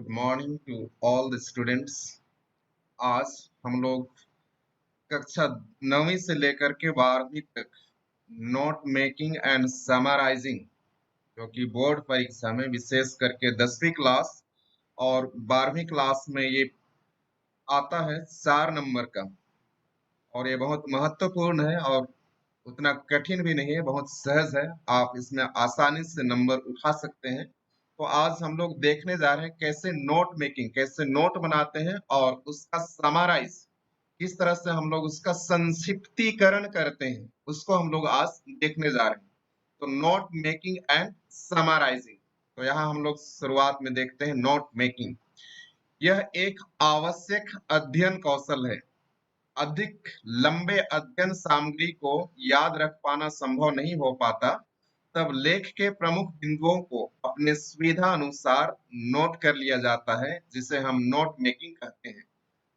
Good morning to all the students. आज हम लोग कक्षा 9वीं से लेकर के 12वीं तक नोट मेकिंग एंड समराइजिंग, जो कि बोर्ड परीक्षा में विशेष करके 10वीं क्लास और 12वीं क्लास में ये आता है 4 नंबर का। और ये बहुत महत्वपूर्ण है और उतना कठिन भी नहीं है, बहुत सहज है। आप इसमें आसानी से नंबर उठा सकते हैं। तो आज हम लोग देखने जा रहे हैं कैसे नोट मेकिंग, कैसे नोट बनाते हैं और उसका समराइज किस तरह से हम लोग उसका संक्षिप्तीकरण करते हैं, उसको हम लोग आज देखने जा रहे हैं। तो नोट मेकिंग एंड समराइजिंग। तो यहाँ हम लोग शुरुआत में देखते हैं नोट मेकिंग। यह एक आवश्यक अध्ययन कौशल है। अधिक लंबे अध्ययन सामग्री को याद रख पाना संभव नहीं हो पाता, तब लेख के प्रमुख बिंदुओं को अपने सुविधा अनुसार नोट कर लिया जाता है, जिसे हम नोट मेकिंग कहते हैं।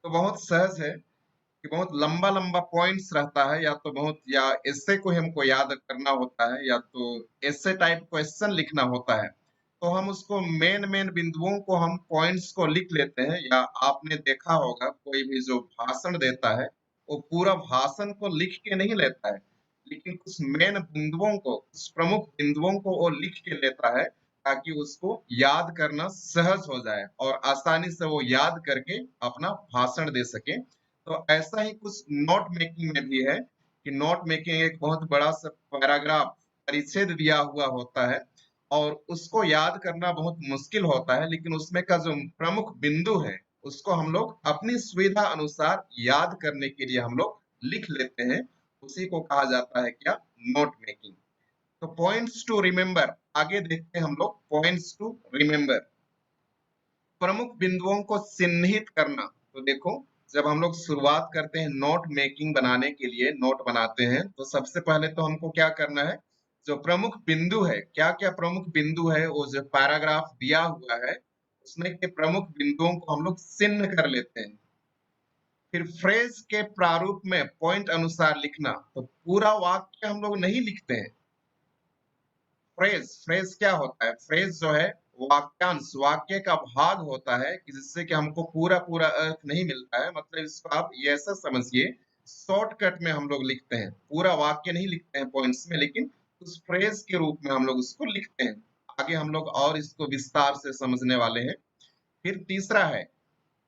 तो बहुत सहज है कि बहुत लंबा लंबा पॉइंट्स रहता है, या तो बहुत या ऐसे को हमको याद करना होता है, या तो ऐसे टाइप क्वेश्चन लिखना होता है। तो हम उसको मेन मेन बिंदुओं को हम पॉइंट्स को लिख लेते हैं। या आपने देखा होगा कोई भी जो भाषण देता है वो पूरा भाषण को लिख के नहीं लेता है, लेकिन कुछ मेन बिंदुओं को, कुछ प्रमुख बिंदुओं को वो लिख के लेता है, ताकि उसको याद करना सहज हो जाए और आसानी से वो याद करके अपना भाषण दे सके। तो ऐसा ही कुछ नोट मेकिंग में भी है कि नोट मेकिंग एक बहुत बड़ा सा पैराग्राफ, परिच्छेद दिया हुआ होता है और उसको याद करना बहुत मुश्किल होता है, लेकिन उसमें का जो प्रमुख बिंदु है उसको हम लोग अपनी सुविधा अनुसार याद करने के लिए हम लोग लिख लेते हैं। उसी को कहा जाता है क्या? Note making. तो पॉइंट्स टू रिमेम्बर, आगे देखते हैं हम लोग पॉइंट्स टू रिमेम्बर। प्रमुख बिंदुओं को चिन्हित करना। तो देखो, जब हम लोग शुरुआत करते हैं नोट मेकिंग बनाने के लिए, नोट बनाते हैं, तो सबसे पहले तो हमको क्या करना है, जो प्रमुख बिंदु है, क्या क्या प्रमुख बिंदु है, वो जो पैराग्राफ दिया हुआ है उसमें के प्रमुख बिंदुओं को हम लोग चिन्ह कर लेते हैं। फिर फ्रेज के प्रारूप में पॉइंट अनुसार लिखना। तो पूरा वाक्य हम लोग नहीं लिखते हैं। फ्रेज, फ्रेज क्या होता है? फ्रेज जो है वाक्यांश, वाक्य का भाग होता है कि जिससे कि हमको पूरा पूरा अर्थ नहीं मिलता है। मतलब इसको आप ये ऐसा समझिए, शॉर्टकट में हम लोग लिखते हैं, पूरा वाक्य नहीं लिखते हैं पॉइंट्स में, लेकिन उस फ्रेज के रूप में हम लोग उसको लिखते हैं। आगे हम लोग और इसको विस्तार से समझने वाले हैं। फिर तीसरा है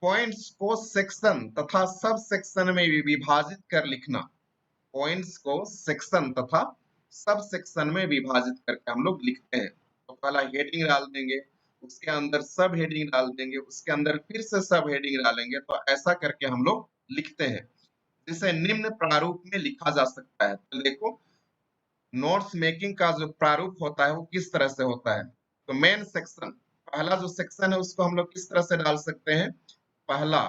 पॉइंट्स को सेक्शन तथा सब सेक्शन में विभाजित कर लिखना। पॉइंट्स को सेक्शन तथा सब सेक्शन में विभाजित करके हम लोग लिखते हैं। तो पहला हेडिंग डाल देंगे, उसके अंदर सब हेडिंग डाल देंगे, उसके अंदर फिर से सब हेडिंग डालेंगे। तो ऐसा करके हम लोग लिखते हैं, जिसे निम्न प्रारूप में लिखा जा सकता है। तो देखो, नोट्स मेकिंग का जो प्रारूप होता है वो किस तरह से होता है। तो मेन सेक्शन, पहला जो सेक्शन है उसको हम लोग किस तरह से डाल सकते हैं, पहला,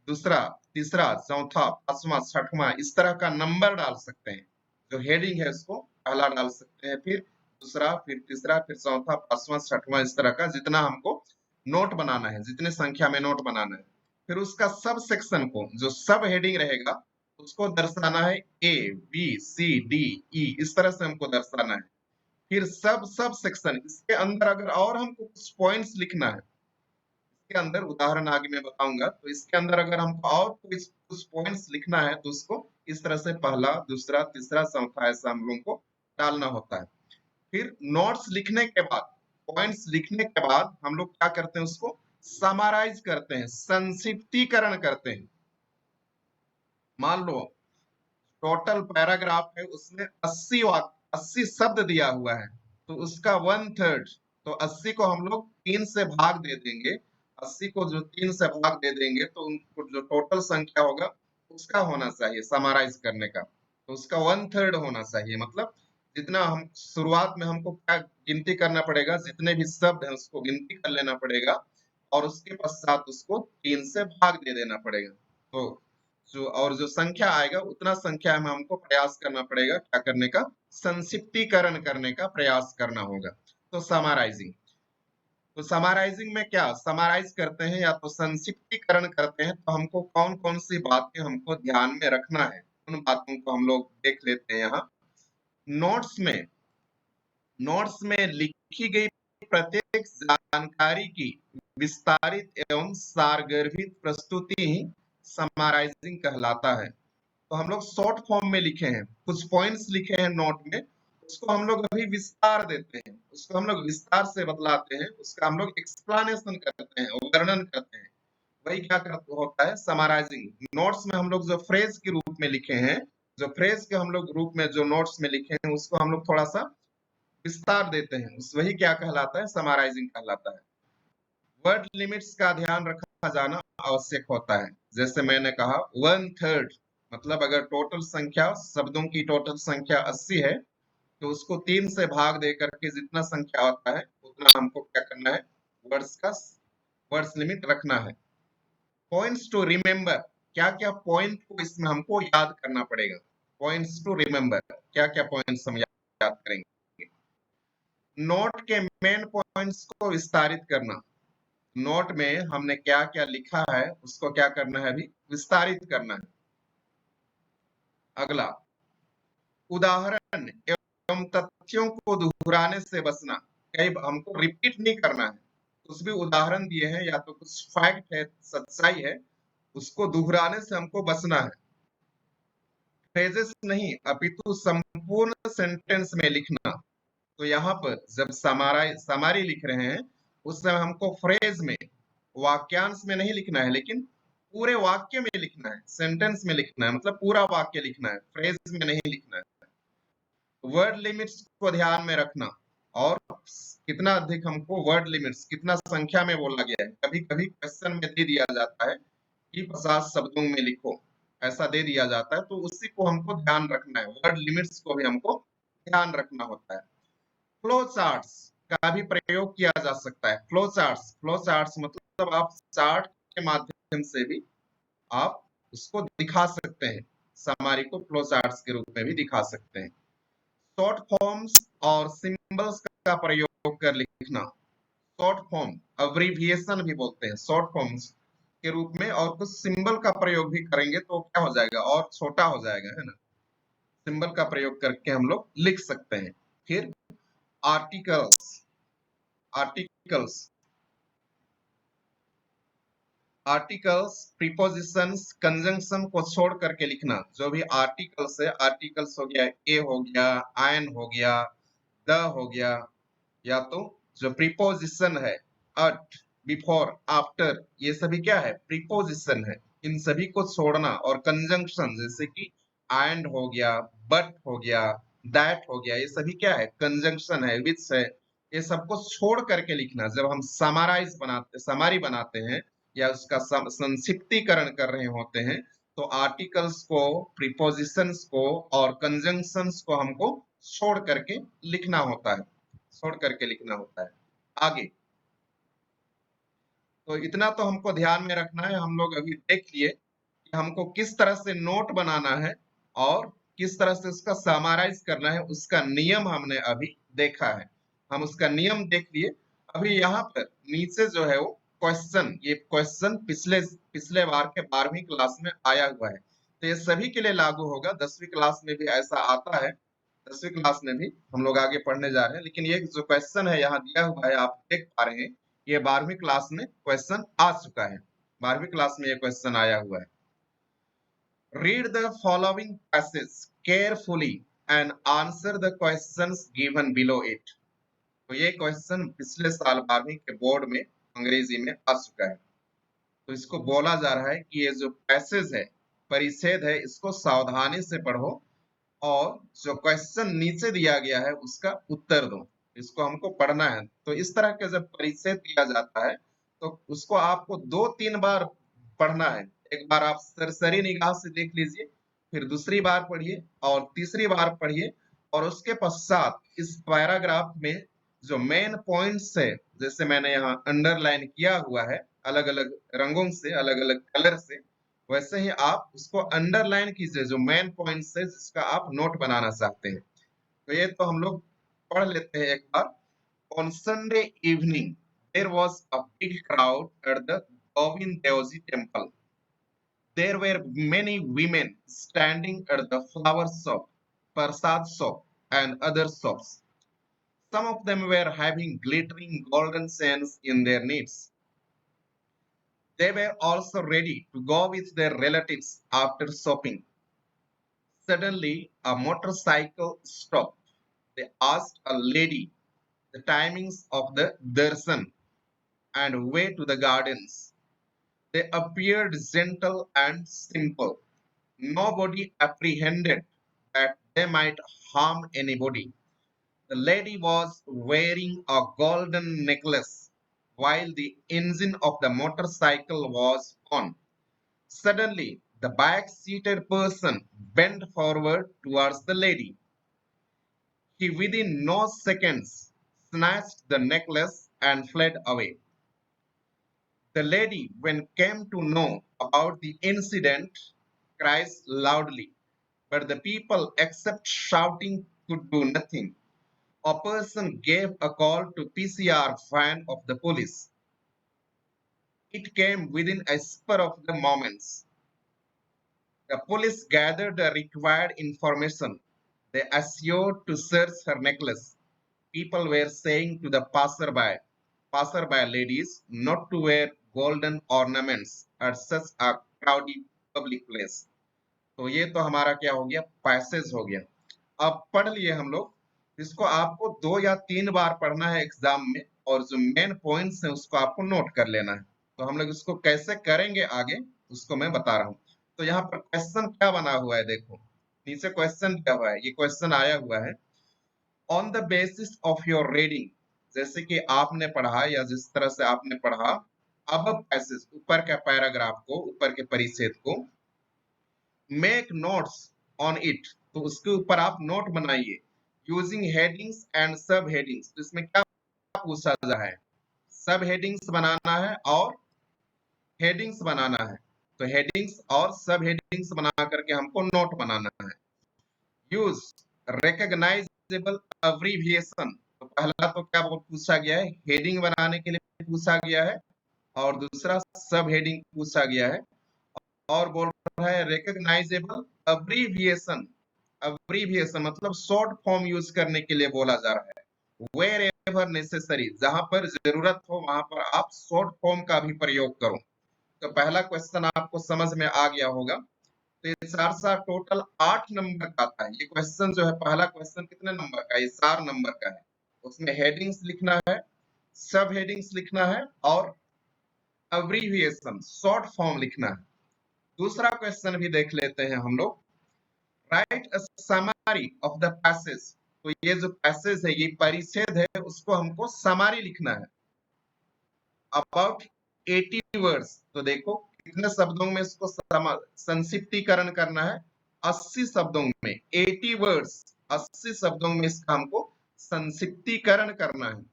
दूसरा, तीसरा, चौथा, पांचवा, छठवां, इस तरह का नंबर डाल सकते हैं। जो हेडिंग है उसको पहला डाल सकते हैं, फिर दूसरा, फिर तीसरा, फिर चौथा, पांचवा, छठवां, इस तरह का जितना हमको नोट बनाना है, जितने संख्या में नोट बनाना है। फिर उसका सब सेक्शन को, जो सब हेडिंग रहेगा उसको दर्शाना है ए, बी, सी, डी, ई, इस तरह से हमको दर्शाना है। फिर सब सब सेक्शन, इसके अंदर अगर और हमको कुछ पॉइंट्स लिखना है, इसके अंदर उदाहरण आगे मैं बताऊंगा, तो इसके अंदर अगर हमको और कुछ पॉइंट्स लिखना है तो उसको इस तरह से पहला, दूसरा, तीसरा, चौथा, ऐसा हम लोगों को डालना होता है। फिर नोट्स लिखने के बाद, पॉइंट्स लिखने के बाद हम लोग क्या करते हैं, उसको समराइज करते हैं, संक्षिप्तीकरण करते हैं। मान लो टोटल पैराग्राफ है, उसमें 80 शब्द दिया हुआ है, तो उसका 1/3, तो 80 को हम लोग 3 से भाग दे देंगे। 80 को जो 3 से भाग दे देंगे तो उनको जो टोटल संख्या होगा उसका होना चाहिए समराइज करने का, तो उसका 1/3 होना चाहिए। मतलब जितना हम शुरुआत में हमको क्या गिनती करना पड़ेगा, जितने भी शब्द हैं उसको गिनती कर लेना पड़ेगा और उसके पश्चात उसको 3 से भाग दे देना पड़ेगा। तो जो संख्या आएगा उतना संख्या में हमको प्रयास करना पड़ेगा, क्या करने का, संक्षिप्तीकरण करने का प्रयास करना होगा। तो समराइजिंग, तो समराइजिंग में क्या समराइज करते हैं या तो संक्षिप्तीकरण करते हैं, तो हमको कौन कौन सी बातें हमको ध्यान में रखना है, उन बातों को हम लोग देख लेते हैं। यहाँ नोट्स में, नोट्स में लिखी गई प्रत्येक जानकारी की विस्तारित एवं सारगर्भित प्रस्तुति ही समराइजिंग कहलाता है। तो हम लोग शॉर्ट फॉर्म में लिखे हैं, कुछ पॉइंट्स लिखे हैं नोट में, उसको हम लोग अभी विस्तार देते हैं, उसको हम लोग विस्तार से बतलाते हैं, उसका हम लोग एक्सप्लेनेशन करते हैं, वर्णन करते हैं। वही क्या होता है, समराइजिंग। नोट्स में हम लोग जो फ्रेज के रूप में लिखे हैं, जो फ्रेज के हम लोग रूप में जो नोट्स में लिखे हैं, उसको हम लोग थोड़ा सा विस्तार देते हैं, वही क्या कहलाता है, समराइजिंग कहलाता है। वर्ड लिमिट्स का ध्यान रखा जाना आवश्यक होता है। जैसे मैंने कहा 1/3, मतलब अगर टोटल संख्या, शब्दों की टोटल संख्या 80 है, तो उसको 3 से भाग दे करके जितना संख्या होता है उतना हमको क्या करना है, वर्ड्स लिमिट रखना है। पॉइंट्स टू रिमेम्बर, क्या क्या पॉइंट को इसमें हमको याद करना पड़ेगा। पॉइंट्स टू रिमेम्बर, क्या क्या पॉइंट्स हम याद करेंगे। नोट के मेन पॉइंट्स को विस्तारित करना। नोट में हमने क्या क्या लिखा है उसको क्या करना है, अभी विस्तारित करना है। अगला, उदाहरण एवं तथ्यों को दोहराने से बचना। कई हमको रिपीट नहीं करना है, कुछ भी उदाहरण दिए हैं या तो कुछ फैक्ट है, सच्चाई है, उसको दोहराने से हमको बचना है। फ्रेजेस नहीं अपितु संपूर्ण सेंटेंस में लिखना। तो यहाँ पर जब समारी लिख रहे हैं उस समय हमको फ्रेज में, वाक्यांश में नहीं लिखना है, लेकिन पूरे वाक्य में लिखना है, सेंटेंस में लिखना है, मतलब पूरा वाक्य लिखना है, फ्रेज में नहीं लिखना है। वर्ड लिमिट्स को ध्यान में रखना, और कितना अधिक हमको वर्ड लिमिट्स, कितना संख्या में बोला गया है। कभी कभी क्वेश्चन में दे दिया जाता है कि 50 शब्दों में लिखो, ऐसा दे दिया जाता है, तो उसी को हमको ध्यान रखना है, वर्ड लिमिट्स को भी हमको ध्यान रखना होता है। फ्लो चार्ट्स का भी प्रयोग किया जा सकता है। फ्लो चार्ट्स मतलब आप चार्ट के माध्यम से भी आप उसको दिखा सकते हैं, समरी को फ्लो चार्ट्स के रूप में भी दिखा सकते हैं। शॉर्ट फॉर्म्स और सिंबल्स का प्रयोग कर लिखना। शॉर्ट फॉर्म, अब्रीविएशन भी बोलते हैं, शॉर्ट फॉर्म्स के रूप में, और कुछ सिंबल का प्रयोग भी करेंगे तो क्या हो जाएगा, और छोटा हो जाएगा, है ना। सिंबल का प्रयोग करके हम लोग लिख सकते हैं। फिर articles, articles articles, prepositions, conjunction को छोड़ करके लिखना। जो भी आर्टिकल्स है, आर्टिकल्स हो गया, ए हो गया, एन हो गया, द हो गया, या तो जो प्रीपोजिशन है, अट, बिफोर, आफ्टर, ये सभी क्या है, प्रीपोजिशन है। इन सभी को छोड़ना, और कंजंक्शन जैसे कि एंड हो गया, बट हो गया, दैट हो गया, ये सभी क्या है, कंजंक्शन है, विच है, ये सबको छोड़ करके लिखना। जब हम समरी बनाते हैं या उसका संक्षिप्तीकरण कर रहे होते हैं, तो आर्टिकल्स को, प्रीपोजिशंस को और कंजंक्शंस को हमको छोड़ करके लिखना होता है, छोड़ करके लिखना होता है। आगे, तो इतना तो हमको ध्यान में रखना है। हम लोग अभी देख लिए कि हमको किस तरह से नोट बनाना है और किस तरह से उसका समराइज करना है, उसका नियम हमने अभी देखा है। हम उसका नियम देख लिए। अभी यहाँ पर नीचे जो है वो क्वेश्चन, ये क्वेश्चन पिछले पिछले बार के 12वीं क्लास में आया हुआ है, तो ये सभी के लिए लागू होगा। 10वीं क्लास में भी ऐसा आता है, 10वीं क्लास में भी हम लोग आगे पढ़ने जा रहे हैं, लेकिन ये जो क्वेश्चन है यहाँ दिया हुआ है, आप देख पा रहे हैं, ये 12वीं क्लास में क्वेश्चन आ चुका है। 12वीं क्लास में ये क्वेश्चन आया हुआ है। Read the following passage carefully and answer the questions given below it. तो ये क्वेश्चन पिछले साल 12वीं के बोर्ड में अंग्रेजी में आ चुका है। तो इसको बोला जा रहा है कि ये जो पैसेज है, परिच्छेद है, इसको सावधानी से पढ़ो और जो क्वेश्चन नीचे दिया गया है उसका उत्तर दो। इसको हमको पढ़ना है। तो इस तरह के जब परिचय दिया जाता है तो उसको आपको 2-3 बार पढ़ना है। एक बार आप सरसरी निगाह से देख लीजिए, फिर दूसरी बार पढ़िए और तीसरी बार पढ़िए, और उसके पश्चात इस पैराग्राफ में जो मेन पॉइंट्स है, जैसे मैंने यहाँ अंडरलाइन किया हुआ है अलग अलग रंगों से, अलग अलग कलर से, वैसे ही आप उसको अंडरलाइन कीजिए जो मेन पॉइंट्स है जिसका आप नोट बनाना चाहते हैं। तो ये तो हम लोग पढ़ लेते हैं एक बार। On Sunday evening there was a big crowd at the Govind Devji temple. There were many women standing at the flower shop, prasad shop and other shops. Some of them were having glittering golden chains in their necks. They were also ready to go with their relatives after shopping. Suddenly, a motorcycle stopped. They asked a lady the timings of the darshan and way to the gardens. They appeared gentle and simple. Nobody apprehended that they might harm anybody. The lady was wearing a golden necklace while the engine of the motorcycle was on. Suddenly, the back-seated person bent forward towards the lady. He within no seconds snatched the necklace and fled away. The lady, when came to know about the incident, cries loudly, but the people, except shouting, could do nothing. A person gave a call to PCR van of the police. It came within a spur of the moments. The police gathered the required information. They assured to search her necklace. People were saying to the passerby ladies not to wear golden ornaments at such a crowded public place. तो ये तो हमारा क्या हो गया, passage हो गया। अब पढ़ लिए हम लोग इसको। आपको 2 या 3 बार पढ़ना है एग्जाम में, और जो मेन पॉइंट्स हैं उसको आपको नोट कर लेना है। तो हम लोग इसको कैसे करेंगे आगे, उसको मैं बता रहा हूँ। तो यहाँ पर क्वेश्चन क्या बना हुआ है, देखो नीचे क्वेश्चन क्या हुआ है, ये क्वेश्चन आया हुआ है। On the basis of your reading, जैसे कि आपने पढ़ा या जिस तरह से आपने पढ़ा, अब पैसेज ऊपर का पैराग्राफ को, ऊपर के परिच्छेद को, मेक नोट्स ऑन इट, तो उसके ऊपर आप नोट बनाइए, यूजिंग हेडिंग्स एंड सब हेडिंग्स। तो इसमें क्या पूछा जा रहा है, सब हेडिंग्स बनाना है और हेडिंग्स बनाना है। तो हेडिंग्स और सब हेडिंग्स बना करके हमको नोट बनाना है। यूज रिकॉग्नाइजेबल अब्रीविएशन, तो पहला तो क्या पूछा गया है, हेडिंग बनाने के लिए पूछा गया है, और दूसरा सब हेडिंग पूछा गया है। और बोल रहा है रिकॉग्नाइजेबल अब्रीविएशन। अब्रीविएशन मतलब शॉर्ट फॉर्म यूज करने के लिए बोला जा रहा है। वेयर एवर नेसेसरी, जहां पर जरूरत हो वहां पर आप शॉर्ट फॉर्म का भी प्रयोग करो। तो पहला क्वेश्चन आपको समझ में आ गया होगा। तो ये 4 टोटल 8 नंबर का आता है। ये क्वेश्चन जो है, पहला क्वेश्चन कितने नंबर का है, ये 4 नंबर का है। उसमें हेडिंग्स लिखना है, सब हेडिंग्स लिखना है, और अब्रीविएशन शॉर्ट फॉर्म लिखना है। दूसरा क्वेश्चन भी देख लेते हैं हम लोग। Right a summary of the passage, तो ये जो पैसेज है, ये परिच्छेद है, उसको हमको समरी लिखना है। अबाउट 80 वर्ड्स, तो देखो कितने शब्दों में इसको संक्षिप्तीकरण करना है, 80 शब्दों में। 80 वर्ड्स, 80 शब्दों में इसका हमको संक्षिप्तीकरण करना है।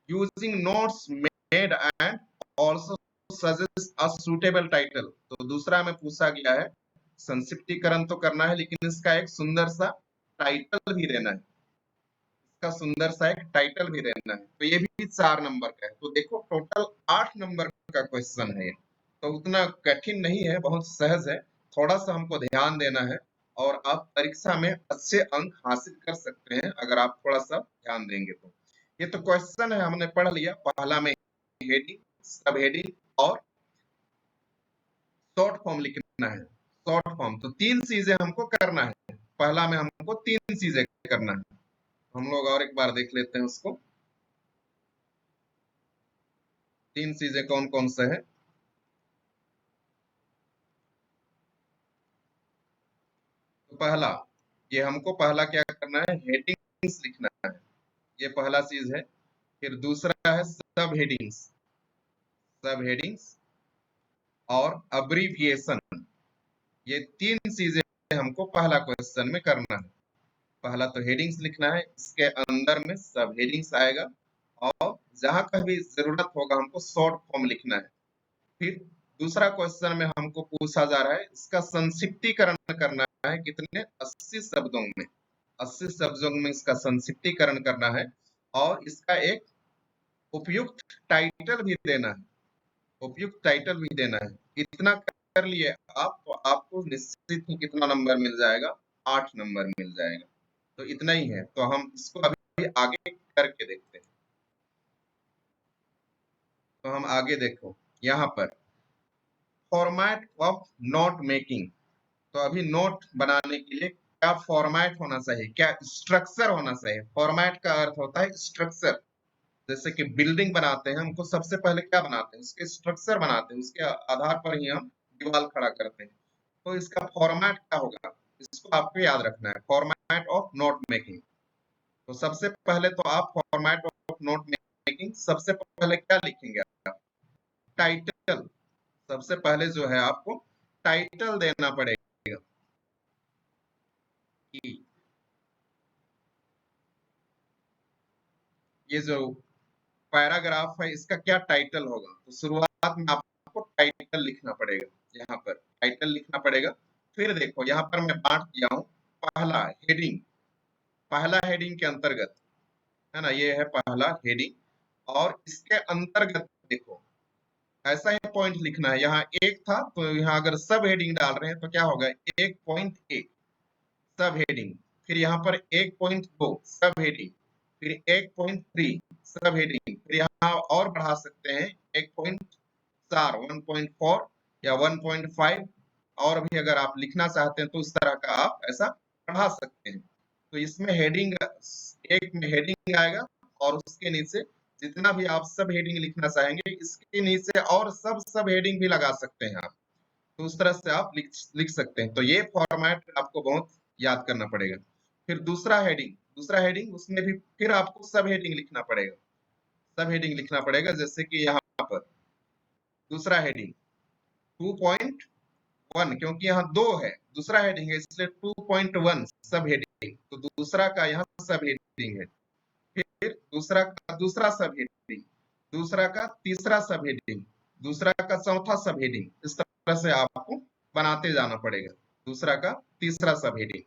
Using notes made and also suggest a suitable title, तो दूसरा में पूछा गया है संक्षिप्तीकरण तो करना है, लेकिन इसका एक सुंदर सा टाइटल भी देना है, इसका सुंदर सा एक टाइटल भी देना है। तो ये भी 4 नंबर का है। तो देखो टोटल 8 नंबर का क्वेश्चन है, तो उतना कठिन नहीं है, बहुत सहज है। थोड़ा सा हमको ध्यान देना है, और आप परीक्षा में अच्छे अंक हासिल कर सकते हैं अगर आप थोड़ा सा ध्यान देंगे तो। ये तो क्वेश्चन है, हमने पढ़ लिया। पहला में हेडिंग, सब हेडिंग और शॉर्ट फॉर्म लिखना है। शॉर्ट फॉर्म तो 3 चीजें हमको करना है। पहला में हमको 3 चीजें करना है। हम लोग और एक बार देख लेते हैं उसको। 3 चीजें कौन कौन से है। तो पहला, ये हमको पहला क्या करना है, हेडिंग्स लिखना है, ये पहला चीज है। फिर दूसरा है सब हेडिंग्स, सब हेडिंग्स और अब्रीविएशन। ये 3 चीजें हमको पहला क्वेश्चन में करना है। पहला तो हेडिंग्स लिखना है, इसके अंदर में सब हेडिंग्स आएगा, और जहां कभी जरूरत होगा हमको शॉर्ट फॉर्म लिखना है। फिर दूसरा क्वेश्चन में हमको पूछा जा रहा है, इसका संक्षिप्तीकरण करना है, कितने, 80 शब्दों में। 80 शब्दों में इसका संक्षिप्तीकरण करना है, और इसका एक उपयुक्त टाइटल भी देना है, उपयुक्त टाइटल भी देना है। इतना कर लिए आप, तो आपको निश्चित ही कितना नंबर मिल जाएगा, 8 नंबर मिल जाएगा। तो इतना ही है। तो हम इसको अभी आगे करके देखते हैं। तो हम आगे देखो यहाँ पर फॉर्मेट ऑफ नोट मेकिंग। तो अभी नोट बनाने के लिए क्या फॉर्मेट होना चाहिए, क्या स्ट्रक्चर होना चाहिए। फॉर्मेट का अर्थ होता है स्ट्रक्चर। जैसे कि बिल्डिंग बनाते हैं, हमको सबसे पहले क्या बनाते हैं, उसके स्ट्रक्चर बनाते हैं, उसके आधार पर ही हम दीवार खड़ा करते हैं। तो इसका फॉर्मेट क्या होगा, इसको आपको याद रखना है, फॉर्मेट ऑफ नोट मेकिंग। तो सबसे पहले तो आप फॉर्मेट ऑफ नोट मेकिंग सबसे पहले क्या लिखेंगे आप, टाइटल। सबसे पहले जो है आपको टाइटल देना पड़ेगा कि ये जो पैराग्राफ है इसका क्या टाइटल होगा। तो शुरुआत में आपको टाइटल लिखना पड़ेगा, यहाँ पर टाइटल लिखना पड़ेगा। फिर देखो यहाँ पर मैं बांट दिया हूँ, पहला हेडिंग, पहला हेडिंग के अंतर्गत है ना, ये है पहला हेडिंग। और इसके अंतर्गत देखो ऐसा ही पॉइंट लिखना है। यहाँ एक था तो यहाँ अगर सब हेडिंग डाल रहे हैं तो क्या होगा, 1.1 सब हेडिंग। फिर यहाँ पर 1.2 सब हेडिंग, फिर 1.3 सब हेडिंग, फिर यहाँ और बढ़ा सकते हैं 1.4, 1.4 या 1.5। और भी अगर आप लिखना चाहते हैं तो इस तरह का आप ऐसा बढ़ा सकते हैं। तो इसमें हेडिंग, एक में हेडिंग आएगा और उसके नीचे जितना भी आप सब हेडिंग लिखना चाहेंगे इसके नीचे और सब हेडिंग भी लगा सकते हैं आप। तो उस तरह से आप लिख सकते हैं। तो ये फॉर्मेट आपको बहुत याद करना पड़ेगा। फिर दूसरा हेडिंग, दूसरा हेडिंग उसमें भी फिर आपको सब हेडिंग लिखना पड़ेगा, सब हेडिंग लिखना पड़ेगा। जैसे कि यहाँ पर दूसरा हेडिंग 2.1, क्योंकि यहाँ दो है, दूसरा हेडिंग है इसलिए 2.1 सब हेडिंग। तो दूसरा का यहाँ सब हेडिंग है। फिर दूसरा का दूसरा सब हेडिंग, दूसरा का तीसरा सब हेडिंग, दूसरा का चौथा सब हेडिंग। इस तरह से आपको बनाते जाना पड़ेगा, दूसरा का तीसरा सब हेडिंग।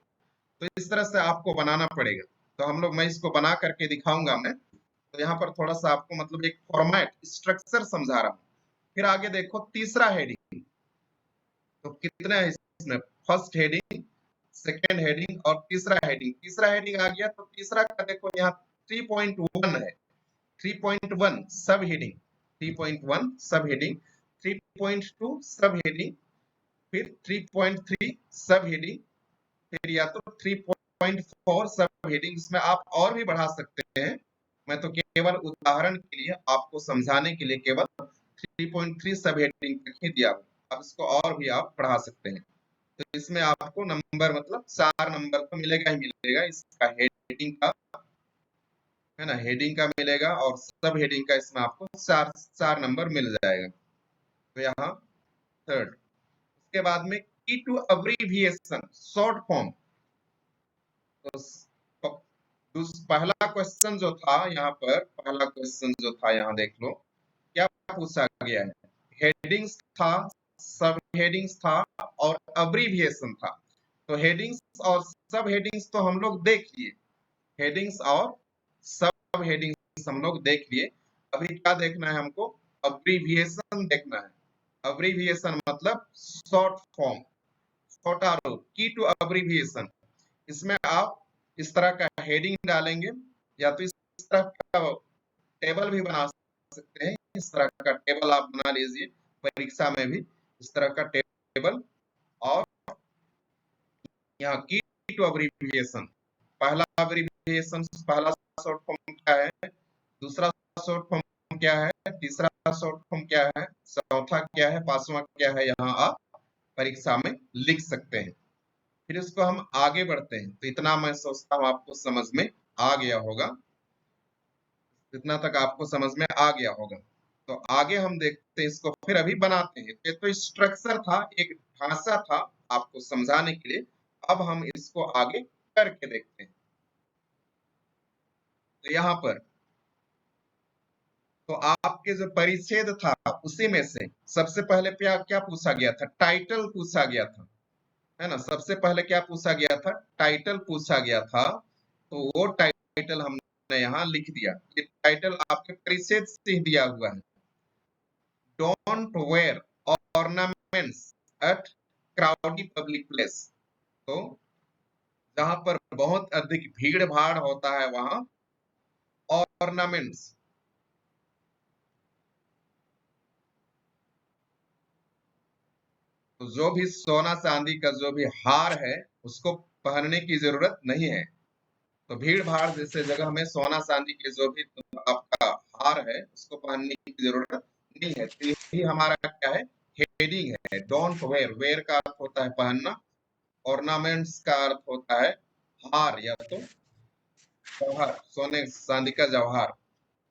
तो इस तरह से आपको बनाना पड़ेगा। तो हम लोग, मैं इसको बना करके दिखाऊंगा मैं। तो यहाँ पर थोड़ा सा आपको मतलब एक फॉर्मेट स्ट्रक्चर समझा रहा हूँ। फिर आगे देखो तीसरा हेडिंग, तो कितने हैं इसमें, फर्स्ट हेडिंग, सेकेंड हेडिंग और तीसरा हेडिंग। तीसरा हेडिंग आ गया तो तीसरा का देखो यहाँ 3.1 है, 3.1 सब हेडिंग, 3.1 सब हेडिंग, 3.2 सब हेडिंग, फिर 3.3 सब हेडिंग, फिर या तो 3.4 सब हेडिंग। इसमें आप और भी बढ़ा सकते हैं, मैं तो केवल उदाहरण के लिए आपको समझाने के लिए केवल 3.3 सब हेडिंग तक ही दिया। अब इसको और भी आप बढ़ा सकते हैं। तो इसमें आपको नंबर मतलब 4 नंबर तो मिलेगा ही मिलेगा, इसका हेडिंग का है ना, हेडिंग का मिलेगा और सब हेडिंग का इसमें आपको 4 नंबर मिल जाएगा। तो यहाँ थर्ड, उसके बाद में की टू अब्रीविएशन शॉर्ट फॉर्म। तो पहला क्वेश्चन जो था यहाँ पर, पहला क्वेश्चन जो था यहाँ देख लो क्या पूछा गया है, हेडिंग्स था, सब हेडिंग्स था और अब्रीविएशन था। तो हेडिंग्स और सब हेडिंग्स तो हम लोग देख लिए, हेडिंग्स और सब हेडिंग्स हम लोग देख लिए। अभी क्या देखना है हमको, अब्रीविएशन देखना है। अब्रीविएशन मतलब शॉर्ट फॉर्म, छोटा रूप, की टू अब्रीविएशन। इसमें आप इस तरह का हेडिंग डालेंगे या तो इस तरह का टेबल भी बना सकते हैं। इस तरह का टेबल आप बना लीजिए परीक्षा में भी, इस तरह का टेबल। और यहाँ की टू अब्रीविएशन, पहला अब्रीविएशन, पहला शॉर्ट फॉर्म क्या है, दूसरा शॉर्ट फॉर्म क्या है, तीसरा शॉर्ट फॉर्म क्या है, चौथा क्या है, पांचवा क्या है, यहाँ आप परीक्षा में लिख सकते हैं। फिर इसको हम आगे बढ़ते हैं। तो इतना मैं सोचता हूँ आपको समझ में आ गया होगा, इतना तक आपको समझ में आ गया होगा। तो आगे हम देखते हैं इसको, फिर अभी बनाते हैं। ये तो स्ट्रक्चर था, एक ढांचा था आपको समझाने के लिए। अब हम इसको आगे करके देखते हैं। तो यहाँ पर तो आपके जो परिच्छेद था उसी में से सबसे पहले क्या क्या पूछा गया था, टाइटल पूछा गया था, है ना। सबसे पहले क्या पूछा गया था, टाइटल पूछा गया था। तो वो टाइटल हमने यहाँ लिख दिया। ये टाइटल आपके परिच्छेद से ही दिया हुआ है, don't wear ornaments at crowdy public place. तो जहां पर बहुत अधिक भीड़ भाड़ होता है वहां ऑर्नामेंट्स, तो जो भी सोना चांदी का जो भी हार है उसको पहनने की जरूरत नहीं है। तो भीड़ भाड़ जैसे जगह में सोना चांदी के जो भी आपका हार है उसको पहनने की जरूरत नहीं है। तो यही हमारा क्या है, हेडिंग है। डोंट वेयर, वेयर का अर्थ होता है पहनना, ऑर्नामेंट्स का अर्थ होता है हार या तो जवाहर, सोने चांदी का जवाहर।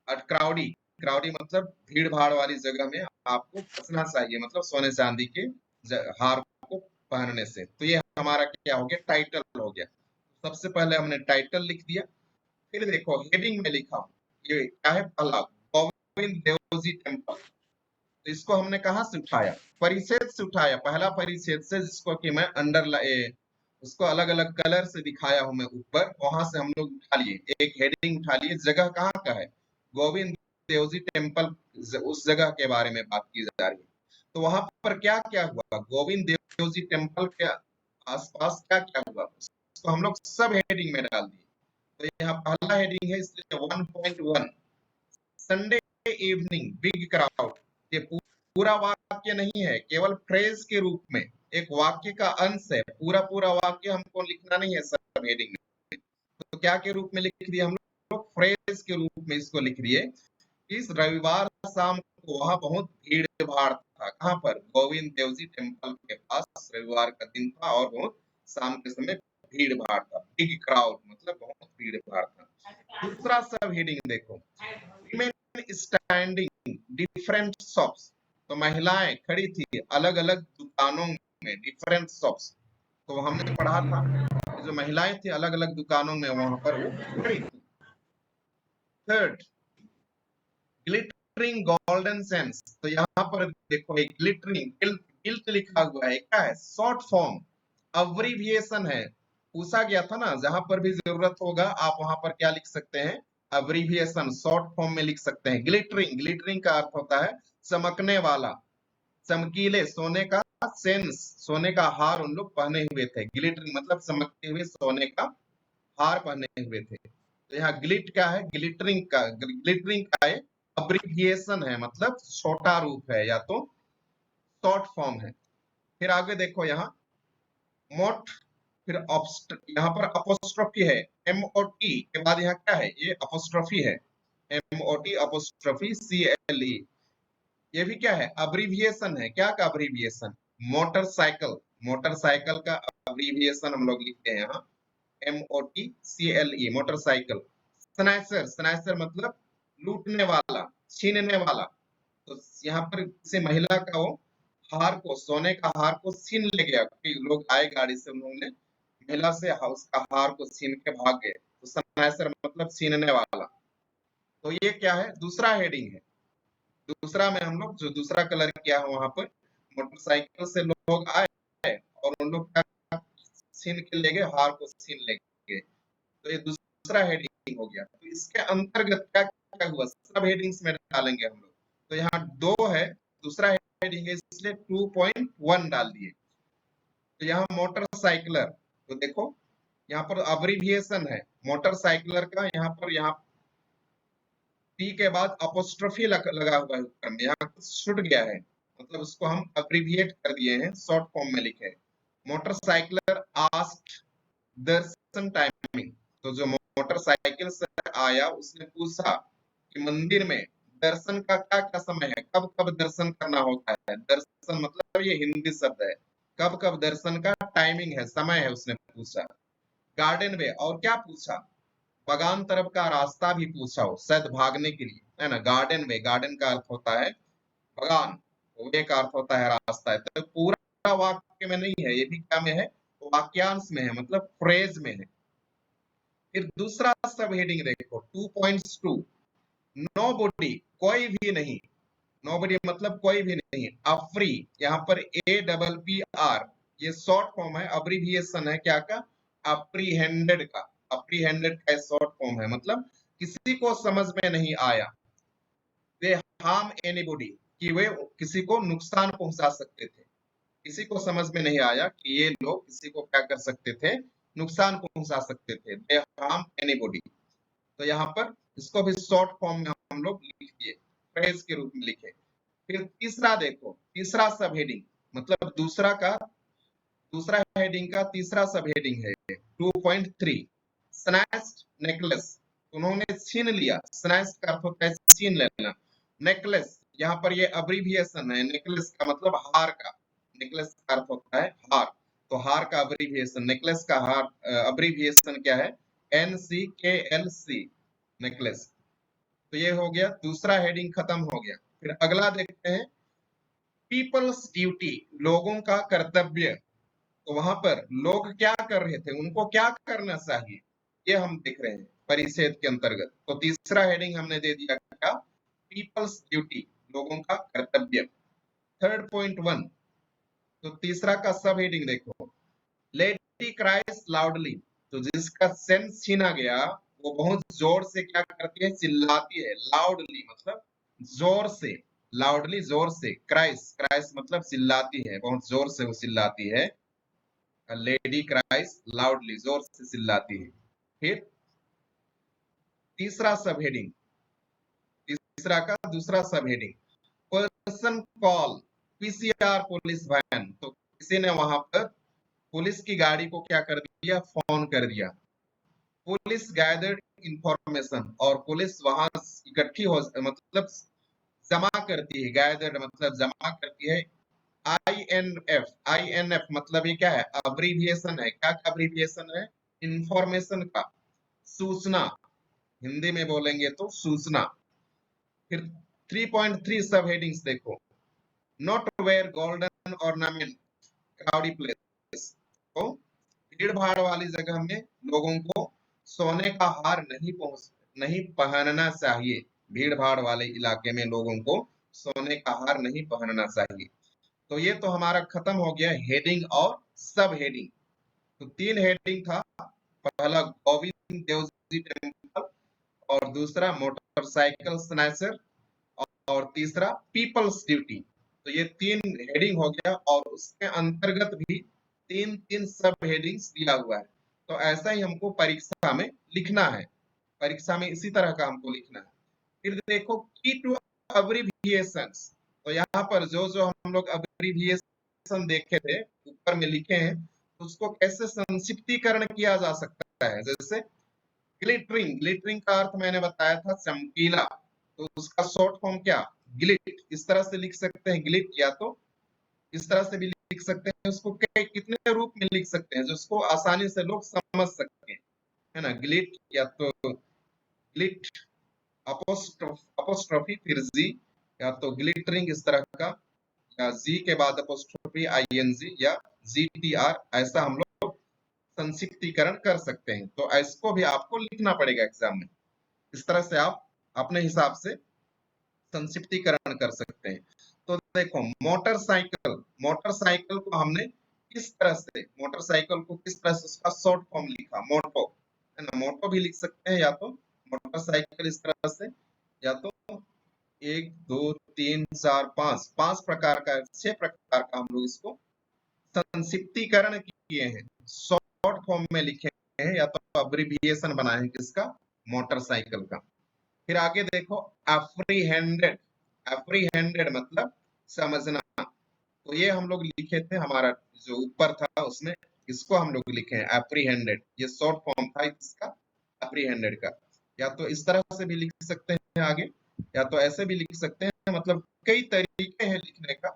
और क्राउडी, क्राउडी मतलब भीड़ भाड़ वाली जगह में आपको बचना चाहिए, मतलब सोने चांदी के हार को पहनने से। तो ये हमारा क्या हो गया, टाइटल हो गया। सबसे पहले हमने टाइटल लिख दिया। फिर देखो हेडिंग में लिखा हूं, ये क्या है, पहला गोविंद देवजी टेम्पल। तो इसको हमने कहाँ से उठाया, परिच्छेद से उठाया, पहला परिच्छेद से, जिसको कि मैं उसको अलग अलग कलर से दिखाया हूं मैं ऊपर, वहां से हम लोग उठा लिए, एक हेडिंग उठा लिए। जगह कहाँ का है, गोविंद देवजी टेम्पल, उस जगह के बारे में बात की जा रही है। तो वहां पर क्या क्या हुआ, गोविंद देवजी टेम्पल के आसपास क्या क्या हुआ, उसको हम लोग सब हेडिंग में डाल दिए। तो यहाँ पहला हेडिंग है, इसलिए 1.1 संडे इवनिंग बिग क्राउड। ये पूरा वाक्य नहीं है, केवल फ्रेज के रूप में, एक वाक्य का अंश है। पूरा पूरा वाक्य हमको लिखना नहीं है सब हेडिंग में। तो क्या के रूप में लिख दिए हम लोग, फ्रेज के रूप में इसको लिख दिए। इस रविवार शाम को वहां बहुत भीड़ भाड़ था। कहाँ पर, गोविंद देवजी टेम्पल के पास रविवार का दिन था और बहुत शाम के समय भीड़ भाड़ था। बिग क्राउड मतलब बहुत भीड़ भाड़ था। दूसरा सब हेडिंग देखो, women standing different shops। तो महिलाएं खड़ी थी अलग अलग दुकानों में, डिफरेंट शॉप्स। तो हमने पढ़ा था जो महिलाएं थी अलग अलग दुकानों में वहां पर वो खड़ी थी। Third, glittering golden sense. तो यहाँ पर देखो एक ग्लिटरिंग, गिल्ट लिखा हुआ है, क्या है, शॉर्ट फॉर्म, अब्रीविएशन है। पूछा गया था ना, जहां पर भी जरूरत होगा आप वहां पर क्या लिख सकते हैं, अब्रीविएशन, शॉर्ट फॉर्म में लिख सकते हैं। ग्लिटरिंग, ग्लिटरिंग का अर्थ होता है चमकने वाला, चमकीले, सोने का सेंस, सोने का हार उन लोग पहने हुए थे। ग्लिटरिंग मतलब चमकते हुए सोने का हार पहने हुए थे। तो यहाँ ग्लिट क्या है, ग्लिटरिंग का, ग्लिटरिंग का एक अब्रिविएशन है, मतलब छोटा रूप है या तो शॉर्ट फॉर्म है। फिर आगे देखो यहाँ मोट, फिर यहाँ पर अपोस्ट्रोफी है, MOT के बाद यहाँ क्या है, ये अपोस्ट्रोफी है, MOT अपोस्ट्रोफी CLE। ये भी क्या है, अब्रिविएशन है। क्या का अब्रिविएशन, मोटरसाइकिल, मोटरसाइकिल का अब्रिविएशन हम लोग लिखते हैं यहाँ, MOTCLE, मोटरसाइकिल। स्नैचर, स्नैचर मतलब लूटने वाला, छीनने वाला। तो यहाँ पर किसी महिला का वो हार को, सोने का हार को छीन ले गया, कि लोग आए गाड़ी से, उन्होंने महिला से उसका हार को छीन के भाग गए। तो स्नैचर मतलब छीनने वाला। तो ये क्या है, दूसरा हेडिंग है। दूसरा में हम लोग जो दूसरा कलर किया है वहां पर, मोटरसाइकिल से लोग आए और उन लोग क्या छीन के ले गए, हार को छीन ले गए। तो ये दूसरा हेडिंग हो गया। तो इसके अंतर्गत क्या क्या हुआ, सब हेडिंग्स में डालेंगे हम लोग। तो यहाँ 2 है, दूसरा हेडिंग है, इसलिए 2.1 डाल दिए। तो यहाँ मोटरसाइकिलर, तो देखो यहाँ पर अब्रिविएशन है मोटरसाइकिलर का, यहाँ पर यहाँ टी के बाद अपोस्ट्रोफी लगा हुआ है ऊपर में, यहाँ छूट गया है, मतलब उसको हम अब्रिविएट कर दिए हैं, शॉर्ट फॉर्म में लिखे। मोटरसाइकिलर आस्क्ड दर्शन टाइमिंग। तो जो मोटरसाइकिल से आया उसने पूछा कि मंदिर में दर्शन का क्या क्या समय है, कब कब दर्शन करना होता है। दर्शन मतलब ये हिंदी शब्द है, कब कब दर्शन का टाइमिंग है, समय है, उसने पूछा। गार्डन वे, और क्या पूछा, बगान तरफ का रास्ता भी पूछा हो, शायद भागने के लिए, है ना। गार्डन वे, गार्डन का अर्थ होता है बगान, वे का अर्थ होता है रास्ता है। तो पूरा वाक्य में नहीं है, ये भी क्या में है, वाक्यांश में है, मतलब फ्रेज में है। फिर दूसरा सब हेडिंग देखो 2.2, नोबडी, कोई भी नहीं, नोबडी मतलब कोई भी नहीं, अफ्री, यहाँ पर APPR, ये शॉर्ट फॉर्म है, अब्रिविएशन है क्या का, अप्रीहेंडेड का। अप्रीहेंडेड का शॉर्ट फॉर्म है, मतलब किसी को समझ में नहीं आया। दे हार्म एनीबॉडी, कि वे किसी को नुकसान पहुंचा सकते थे। किसी को समझ में नहीं आया कि ये लोग किसी को क्या कर सकते थे, नुकसान पहुंचा सकते थे। They harm anybody. तो यहाँ पर इसको भी शॉर्ट फॉर्म में हम लोग लिख दिए, फ्रेज के रूप में लिखे। फिर तीसरा देखो, तीसरा सब हेडिंग मतलब दूसरा हेडिंग का तीसरा सब हेडिंग है 2.3 स्नैच्ड नेकलेस। उन्होंने छीन लिया। स्नैच का अर्थ होता है छीन लेना। नेकलेस यहाँ पर ये अब्रीविएशन है। नेकलेस का मतलब हार का। नेकलेस का अर्थ होता है हार। तो हार का अब्रीविएशन, नेकलेस का हार अब्रीविएशन क्या है? NCKLC, necklace. तो ये हो गया, दूसरा हेडिंग खत्म हो गया। फिर अगला देखते हैं, पीपल्स ड्यूटी, लोगों का कर्तव्य। तो वहां पर लोग क्या कर रहे थे, उनको क्या करना चाहिए, ये हम देख रहे हैं परिच्छेद के अंतर्गत। तो तीसरा हेडिंग हमने दे दिया क्या? पीपल्स ड्यूटी, लोगों का कर्तव्य। 3.1, तो तीसरा का सब हेडिंग देखो, लेडी क्राइस लाउडली। तो जिसका सेंस छीना गया वो बहुत जोर से क्या करती है? चिल्लाती है। लाउडली मतलब जोर से, लाउडली जोर से, क्राइस क्राइस मतलब चिल्लाती है, बहुत जोर से वो चिल्लाती है। लेडी क्राइस लाउडली, जोर से चिल्लाती है। फिर तीसरा सब हेडिंग, तीसरा का दूसरा sub heading, person call PCR police van. तो किसी ने वहां पर पुलिस की गाड़ी को क्या कर दिया? फोन कर दिया। पुलिस गैदर्ड इंफॉर्मेशन, और पुलिस वहां इकट्ठी हो, मतलब जमा करती है। गैदर्ड मतलब जमा करती है। INF मतलब ये क्या है? अब्रीविएशन है। क्या अब्रीविएशन है? इंफॉर्मेशन का, सूचना, हिंदी में बोलेंगे तो सूचना। फिर 3.3 सब हेडिंग्स देखो, not wear golden ornament crowdy place. तो भीड़ भाड़ वाली जगह में लोगों को सोने का हार नहीं पहनना चाहिए। भीड़ भाड़ वाले इलाके में लोगों को सोने का हार नहीं पहनना चाहिए। तो ये तो हमारा खत्म हो गया हेडिंग और सब हेडिंग। तो 3 हेडिंग था, पहला गोविंद देव जी टेम्पल, और दूसरा मोटरसाइकिल स्नैचर, और तीसरा पीपल्स ड्यूटी। तो ये 3 हेडिंग हो गया, और उसके अंतर्गत भी 3 सब हेडिंग्स दिया हुआ है। तो ऐसा ही हमको परीक्षा में लिखना है। परीक्षा में इसी तरह का हमको लिखना है। फिर देखो, की टू अब्रीविएशंस। तो यहाँ पर जो जो हम लोग अब्रीविएशन देखे थे, ऊपर में लिखे हैं, तो उसको कैसे संक्षिप्तीकरण किया जा सकता है। जैसे ग्लिटरिंग, ग्लिटरिंग का अर्थ मैंने बताया था चमकीला। तो उसका शॉर्ट फॉर्म क्या? ग्लिट। इस तरह से लिख सकते हैं ग्लिट, या तो इस तरह से भी लिख सकते हैं। उसको कितने रूप में लिख सकते हैं जिसको आसानी से लोग समझ सके, है ना? ग्लिट, या तो ग्लिट अपोस्ट्रोफी फिर जी, या तो ग्लिटरिंग इस तरह का, या जी के बाद अपोस्ट्रोफी ING, या GTR, ऐसा हम लोग संक्षिप्तीकरण कर सकते हैं। तो इसको भी आपको लिखना पड़ेगा एग्जाम में। इस तरह से आप अपने हिसाब से संक्षिप्तीकरण कर सकते हैं। तो देखो, मोटरसाइकिल, मोटरसाइकिल को हमने किस तरह से, मोटरसाइकिल को किस तरह से उसका शॉर्ट फॉर्म लिखा? मोटो, है ना? मोटो भी लिख सकते हैं, या तो मोटरसाइकिल इस तरह से, या तो 1 2 3 4 5, 5 प्रकार का, 6 प्रकार का हम लोग इसको संक्षिप्तीकरण किए हैं, शॉर्ट फॉर्म में लिखे हैं, या तो अब्रिविएशन बनाए हैं किसका? मोटरसाइकिल का। फिर आगे देखो, एप्रीहेंडेड, एप्रीहेंडेड मतलब समझना। तो ये हम लोग लिखे थे, हमारा जो ऊपर था उसमें इसको हम लोग लिखे हैं एप्रीहेंडेड। ये शॉर्ट फॉर्म था इसका, एप्रीहेंडेड का। या तो इस तरह से भी लिख सकते हैं आगे, या तो ऐसे भी लिख सकते हैं। मतलब कई तरीके हैं लिखने का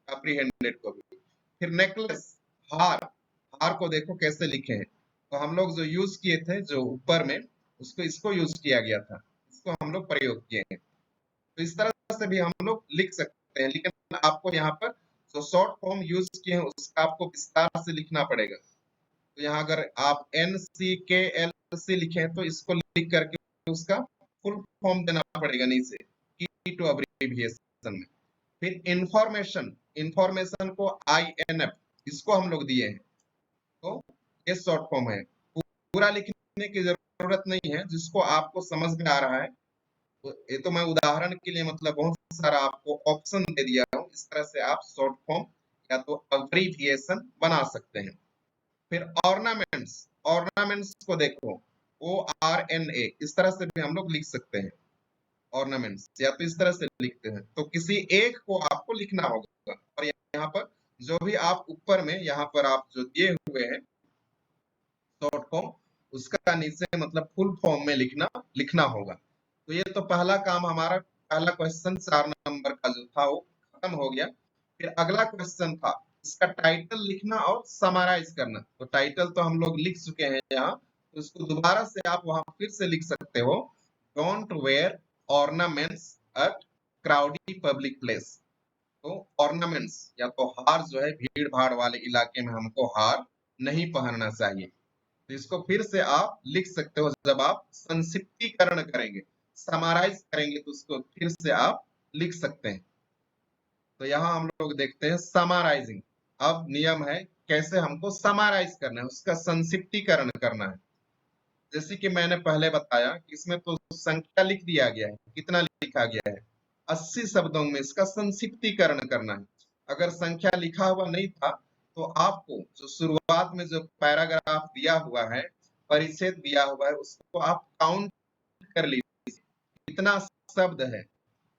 एप्रीहेंडेड को भी। फिर नेकलेस, हार, हार को देखो कैसे लिखे हैं। तो हम लोग जो यूज किए थे जो ऊपर में, उसको इसको यूज किया गया था, इसको हम लोग प्रयोग किए हैं। तो इस तरह से भी हम लोग लिख सकते हैं, लेकिन आपको यहाँ पर जो शॉर्ट फॉर्म यूज किए हैं उसका आपको विस्तार से लिखना पड़ेगा। तो यहाँ अगर आप NCKLC लिखे हैं तो इसको लिख करके उसका फुल फॉर्म देना पड़ेगा नीचे, की टू अब्रिविएशन में। फिर इंफॉर्मेशन, इंफॉर्मेशन को INF, इसको हम लोग दिए हैं। तो ये शॉर्ट फॉर्म है। पूरा लिखने की जरूरत नहीं है, जिसको आपको समझ में आ रहा है। तो ये तो मैं उदाहरण के लिए, मतलब बहुत सारा आपको ऑप्शन दे दिया हूँ, इस तरह से आप शॉर्ट फॉर्म या तो अब्रीविएशन बना सकते हैं। फिर ऑर्नामेंट्स, ऑर्नामेंट्स को देखो, ORNA, इस तरह से भी हम लोग लिख सकते हैं ऑर्नामेंट्स, या तो इस तरह से लिखते हैं। तो किसी एक को आपको लिखना होगा, और यहाँ पर जो भी आप ऊपर में यहाँ पर आप जो दिए हुए हैं शॉर्ट फॉर्म, उसका नीचे मतलब फुल फॉर्म में लिखना होगा। तो ये तो पहला काम हमारा, पहला क्वेश्चन 4 नंबर का जो था वो खत्म हो गया। फिर अगला क्वेश्चन था इसका टाइटल लिखना और समराइज करना। तो टाइटल तो हम लोग लिख चुके हैं यहाँ, तो इसको दोबारा से आप वहां फिर से लिख सकते हो, don't wear ornaments at crowdy public place. तो ऑर्नामेंट्स या तो हार जो है, भीड़ भाड़ वाले इलाके में हमको हार नहीं पहनना चाहिए। तो इसको फिर से आप लिख सकते हो, जब आप संक्षिप्तीकरण करेंगे, समराइज करेंगे, तो उसको फिर से आप लिख सकते हैं। तो यहाँ हम लोग देखते हैं समराइजिंग। अब नियम है कैसे हमको समराइज करना है, उसका संक्षिप्तीकरण करना है। जैसे कि मैंने पहले बताया कि इसमें तो संख्या लिख दिया गया है, कितना लिखा गया है, 80 शब्दों में इसका संक्षिप्तीकरण करना है। अगर संख्या लिखा हुआ नहीं था तो आपको जो शुरुआत में जो पैराग्राफ दिया हुआ है, परिच्छेद दिया हुआ है, उसको आप काउंट कर लीजिए कितना शब्द है,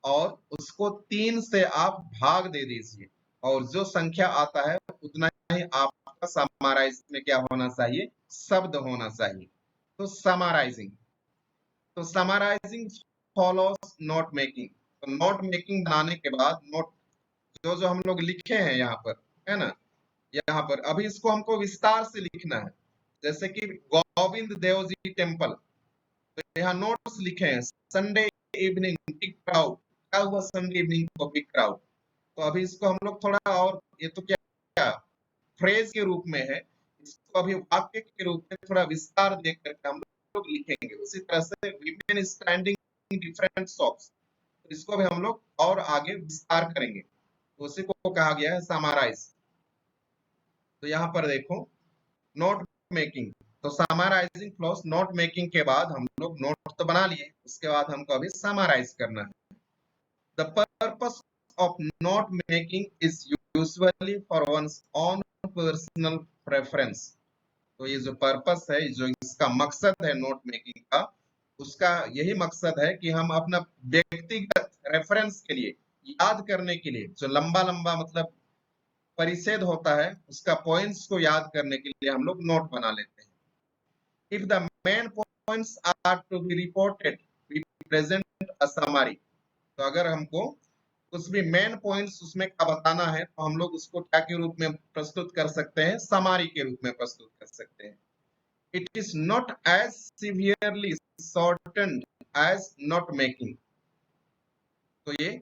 और उसको 3 से आप भाग दे दीजिए, और जो संख्या आता है उतना ही आपका समराइज में क्या होना चाहिए, शब्द होना चाहिए। तो समराइजिंग, तो समराइजिंग फॉलोस नोट मेकिंग। तो नोट मेकिंग बनाने के बाद नोट जो जो हम लोग लिखे हैं यहाँ पर, है ना, यहाँ पर अभी इसको हमको विस्तार से लिखना है। जैसे कि गोविंद देव जी टेम्पल, तो यहाँ नोट्स लिखे हैं, संडे इवनिंग बिग क्राउड। क्या हुआ संडे इवनिंग को बिग क्राउड? तो अभी इसको हम लोग थोड़ा और, ये तो क्या क्या फ्रेज के रूप में है, इसको अभी वाक्य के रूप में थोड़ा विस्तार दे करके हम लोग लिखेंगे। उसी तरह से वीमेन स्टैंडिंग डिफरेंट शॉप्स, तो इसको भी हम लोग और आगे विस्तार करेंगे, तो उसी को कहा गया है समराइज। तो यहाँ पर देखो नोट मेकिंग, तो समराइजिंग प्लस नोट मेकिंग के बाद हम लोग नोट तो बना लिए, उसके बाद हमको अभी समराइज करना है। The purpose of note making is usually for one's own personal preference. तो ये जो पर्पस है, जो इसका मकसद है नोट मेकिंग का, उसका यही मकसद है कि हम अपना व्यक्तिगत रेफरेंस के लिए, याद करने के लिए, जो लंबा लंबा मतलब परिच्छेद होता है, उसका पॉइंट्स को याद करने के लिए हम लोग नोट बना लेते हैं। If the main points are to be reported, we present a summary. तो अगर हमको कुछ भी मेन पॉइंट्स उसमें का बताना है, तो हम लोग उसको क्या के रूप में प्रस्तुत कर सकते हैं, समरी के रूप में प्रस्तुत कर सकते हैं। It is not as severely shortened as note making. तो ये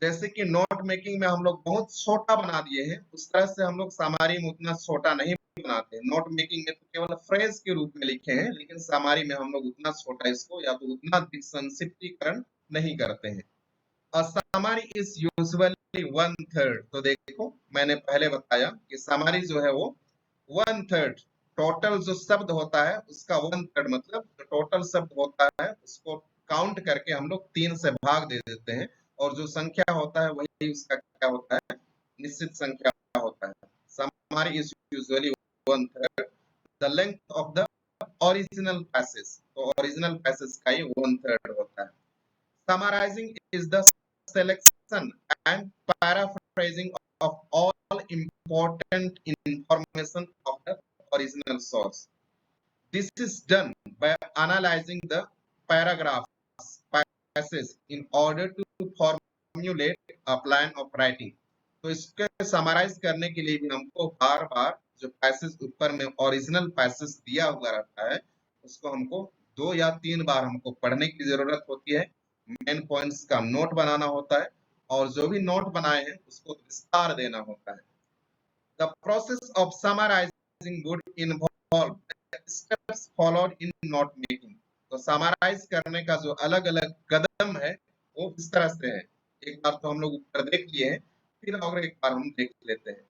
जैसे कि नोट मेकिंग में हम लोग बहुत छोटा बना दिए हैं, उस तरह से हम लोग सामारी में उतना छोटा नहीं बनाते। नोट मेकिंग में तो केवल फ्रेज के रूप में लिखे हैं, लेकिन सामारी में हम लोग उतना छोटा इसको या तो उतना संक्षिप्तीकरण नहीं करते हैं। और सामारी इज यूजुअली 1/3। तो देखो मैंने पहले बताया कि सामारी जो है वो 1/3, टोटल जो शब्द होता है उसका 1/3, मतलब जो टोटल शब्द होता है उसको काउंट करके हम लोग 3 से भाग दे देते हैं, और जो संख्या होता है वही उसका क्या होता है, निश्चित संख्या होता है। Summary is usually 1/3 the length of the original passage. तो ओरिजिनल पैसेज का ही 1/3 होता है। Summarizing is the selection and paraphrasing of all important information of the original source. This is done by analyzing the paragraphs, passage in order to formulate a plan of writing. तो इसके summarise करने के लिए भी हमको बार बार जो passage ऊपर में ओरिजिनल पैसेज दिया हुआ रहता है, उसको हमको 2 या 3 बार हमको पढ़ने की जरूरत होती है, मेन पॉइंट्स का नोट बनाना होता है, और जो भी नोट बनाए हैं उसको विस्तार देना होता है। The process of summarising would involve steps followed in note making. तो समराइज करने का जो अलग अलग कदम है वो इस तरह से है। एक बार तो हम लोग ऊपर देख लिए हैं, फिर और एक बार हम देख लेते हैं।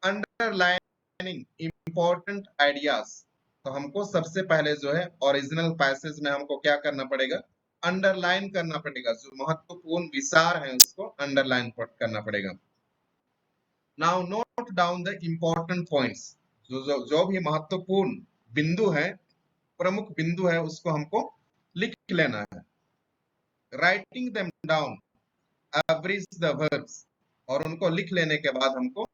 Underlining important ideas. तो हमको सबसे पहले जो है ओरिजिनल पैसेज में हमको क्या करना पड़ेगा, अंडरलाइन करना पड़ेगा, जो महत्वपूर्ण विचार है उसको अंडरलाइन करना पड़ेगा। Now note down the important points. जो भी महत्वपूर्ण बिंदु है, प्रमुख बिंदु है, उसको हमको लिख लेना है। Writing them down abridge the verbs। और उनको लिख लेने के बाद हमको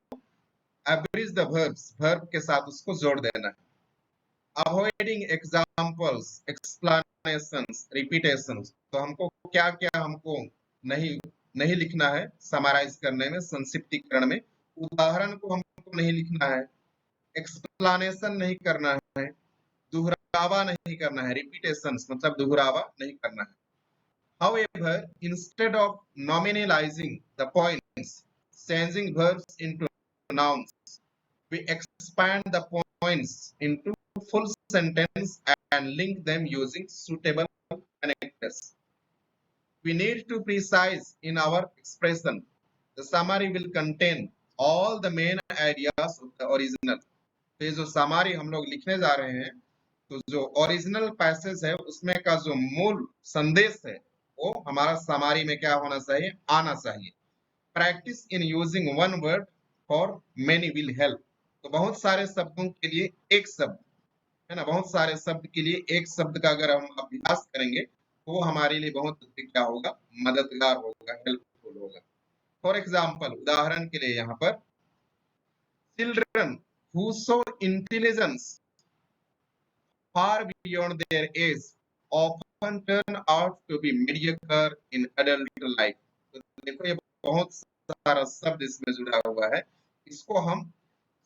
एवरेज द वर्ब्स, वर्ब के साथ उसको जोड़ देना है। अवॉइडिंग एग्जाम्पल्स, एक्सप्लेनेशंस, रिपीटेशंस, तो हमको क्या क्या हमको नहीं नहीं लिखना है समराइज करने में, संक्षिप्तीकरण में। उदाहरण को हमको नहीं लिखना है, एक्सप्लेनेशन नहीं करना है, दोहरावा नहीं करना है, रिपीटेशंस मतलब दोहरावा नहीं करना है। However, instead of nominalizing the points, changing verbs into nouns, we expand the points into full sentence and link them using suitable connectors. We need to precise in our expression. The summary will contain all the main ideas of the original. तो ये जो summary हम लोग लिखने जा रहे हैं, तो जो ओरिजिनल पैसेज है उसमें का जो मूल संदेश है वो हमारा समारी में क्या होना चाहिए, आना चाहिए। Practice in using one word for many will help. तो बहुत सारे शब्दों के लिए एक शब्द है ना, बहुत सारे शब्द के लिए एक शब्द का अगर हम अभ्यास करेंगे तो वो हमारे लिए बहुत क्या होगा, मददगार होगा, हेल्पफुल होगा। फॉर एग्जाम्पल, उदाहरण के लिए यहाँ पर children who show intelligence far beyond their age often turn out to be mediocre in adult life। तो देखो ये बहुत सारा शब्द इसमें जुड़ा हुआ है, इसको हम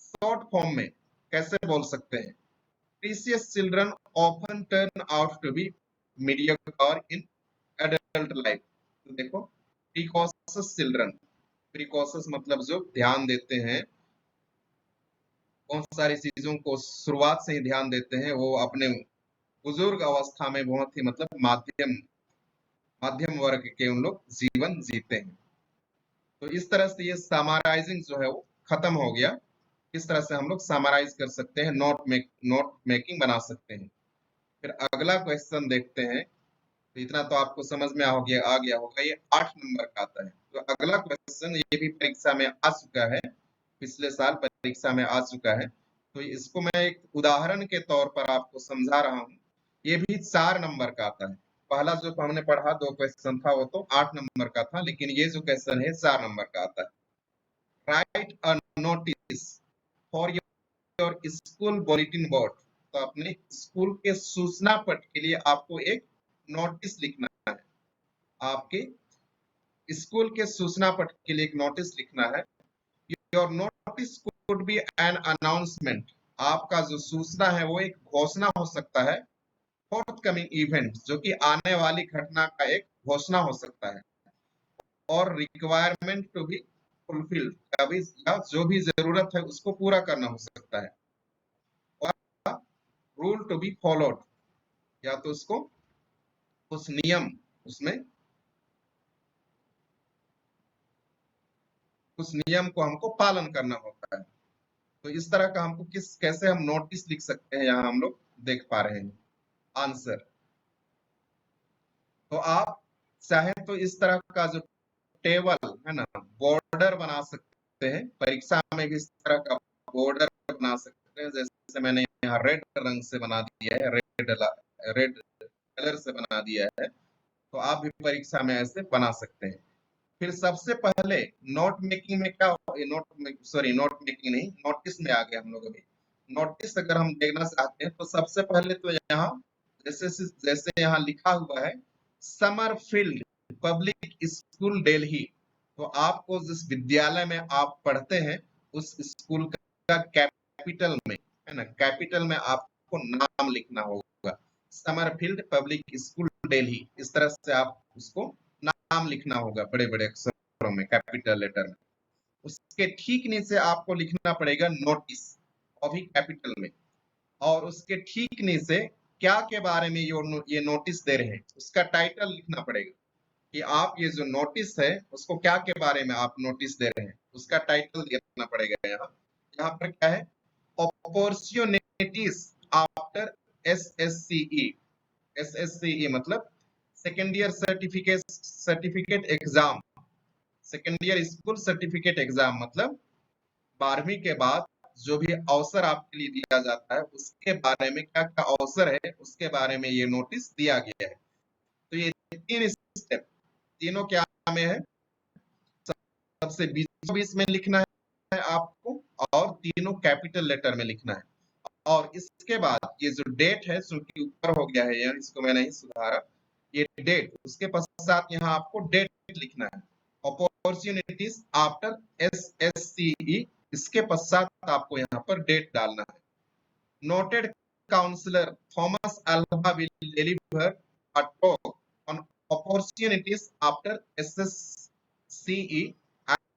शॉर्ट फॉर्म में कैसे बोल सकते हैं? Precious children often turn out to be mediocre in adult life। तो देखो precocious children, precocious मतलब जो ध्यान देते हैं, बहुत सारी चीजों को शुरुआत से ही ध्यान देते हैं, वो अपने बुजुर्ग अवस्था में बहुत ही मतलब माध्यम वर्ग के उन लोग जीवन जीते हैं। तो इस तरह से ये समराइजिंग जो है वो खत्म हो गया। इस तरह से हम लोग समराइज कर सकते हैं, नोट मेकिंग बना सकते हैं। फिर अगला क्वेश्चन देखते हैं। तो इतना तो आपको समझ में आ गया होगा, ये 8 नंबर का आता है। तो अगला क्वेश्चन ये भी परीक्षा में आ चुका है, पिछले साल परीक्षा में आ चुका है। तो इसको मैं एक उदाहरण के तौर पर आपको समझा रहा हूँ। ये भी 4 नंबर का आता है। पहला जो हमने पढ़ा 2 क्वेश्चन था वो तो 8 नंबर का था, लेकिन ये जो क्वेश्चन है 4 नंबर का आता है। Right a notice for your school bulletin board. तो अपने स्कूल के सूचना पट के लिए आपको एक नोटिस लिखना है। आपके स्कूल के सूचना पट के लिए एक नोटिस लिखना है। Your notice could be an announcement. आपका जो सूचना है वो एक घोषणा हो सकता है। फोर्थकमिंग इवेंट, जो कि आने वाली घटना का एक घोषणा हो सकता है। और रिक्वायरमेंट टू बी फुलफिल्ड, कभी जो भी जरूरत है उसको पूरा करना हो सकता है। और रूल टू बी फॉलोड, या तो उसको कुछ नियम, उसमें कुछ नियम को हमको पालन करना होता है। तो इस तरह का हमको कैसे हम नोटिस लिख सकते हैं, यहाँ हम लोग देख पा रहे हैं आंसर। तो आप चाहे तो इस तरह का जो टेबल है ना, बॉर्डर बना सकते हैं। परीक्षा में भी इस तरह का बॉर्डर बना सकते हैं। जैसे मैंने यहाँ रेड रंग से बना दिया है, रेड कलर से बना दिया है, तो आप भी परीक्षा में ऐसे बना सकते हैं। फिर सबसे पहले नोट मेकिंग में क्या हो, नोट मेकिंग नहीं, नोटिस में आ गए हम लोग अभी। नोटिस अगर हम देखना चाहते हैं तो सबसे पहले तो यहाँ जैसे जैसे यहाँ लिखा हुआ है समरफील्ड पब्लिक स्कूल दिल्ली। तो आपको जिस विद्यालय में आप पढ़ते हैं उस स्कूल का कैपिटल में, है ना, कैपिटल में आपको नाम लिखना होगा। समरफील्ड पब्लिक स्कूल दिल्ली, इस तरह से आप उसको नाम लिखना होगा बड़े बड़े अक्षरों में, कैपिटल लेटर में। उसके ठीक नीचे आपको लिखना पड़ेगा नोटिस, अभी कैपिटल में। और उसके ठीक नीचे क्या के बारे में ये नोटिस दे रहे हैं उसका टाइटल लिखना पड़ेगा, कि आप ये जो नोटिस है उसको क्या के बारे में आप नोटिस दे रहे हैं, उसका टाइटल लिखना पड़ेगा। यहाँ यहाँ पर क्या है, अपॉर्चुनिटीज आफ्टर SSCE। SSCE मतलब second year certificate exam, second year school certificate exam मतलब 12वीं के बाद जो भी अवसर आपके लिए दिया जाता है उसके बारे में, क्या क्या अवसर है उसके बारे में ये नोटिस दिया गया है। तो ये 3 स्टेप, तीनों क्या में है, सबसे बीच में लिखना है आपको, और तीनों कैपिटल लेटर में लिखना है। और इसके बाद ये जो डेट है, चूंकि ऊपर हो गया है ये, इसको मैं नहीं सुधारा, ये डेट, उसके पश्चात यहाँ आपको डेट लिखना है। अपॉर्चुनिटीज आफ्टर SSCE, इसके पश्चात आपको यहाँ पर डेट डालना है। Noted counsellor Thomas Alva will deliver a talk on opportunities after SSCE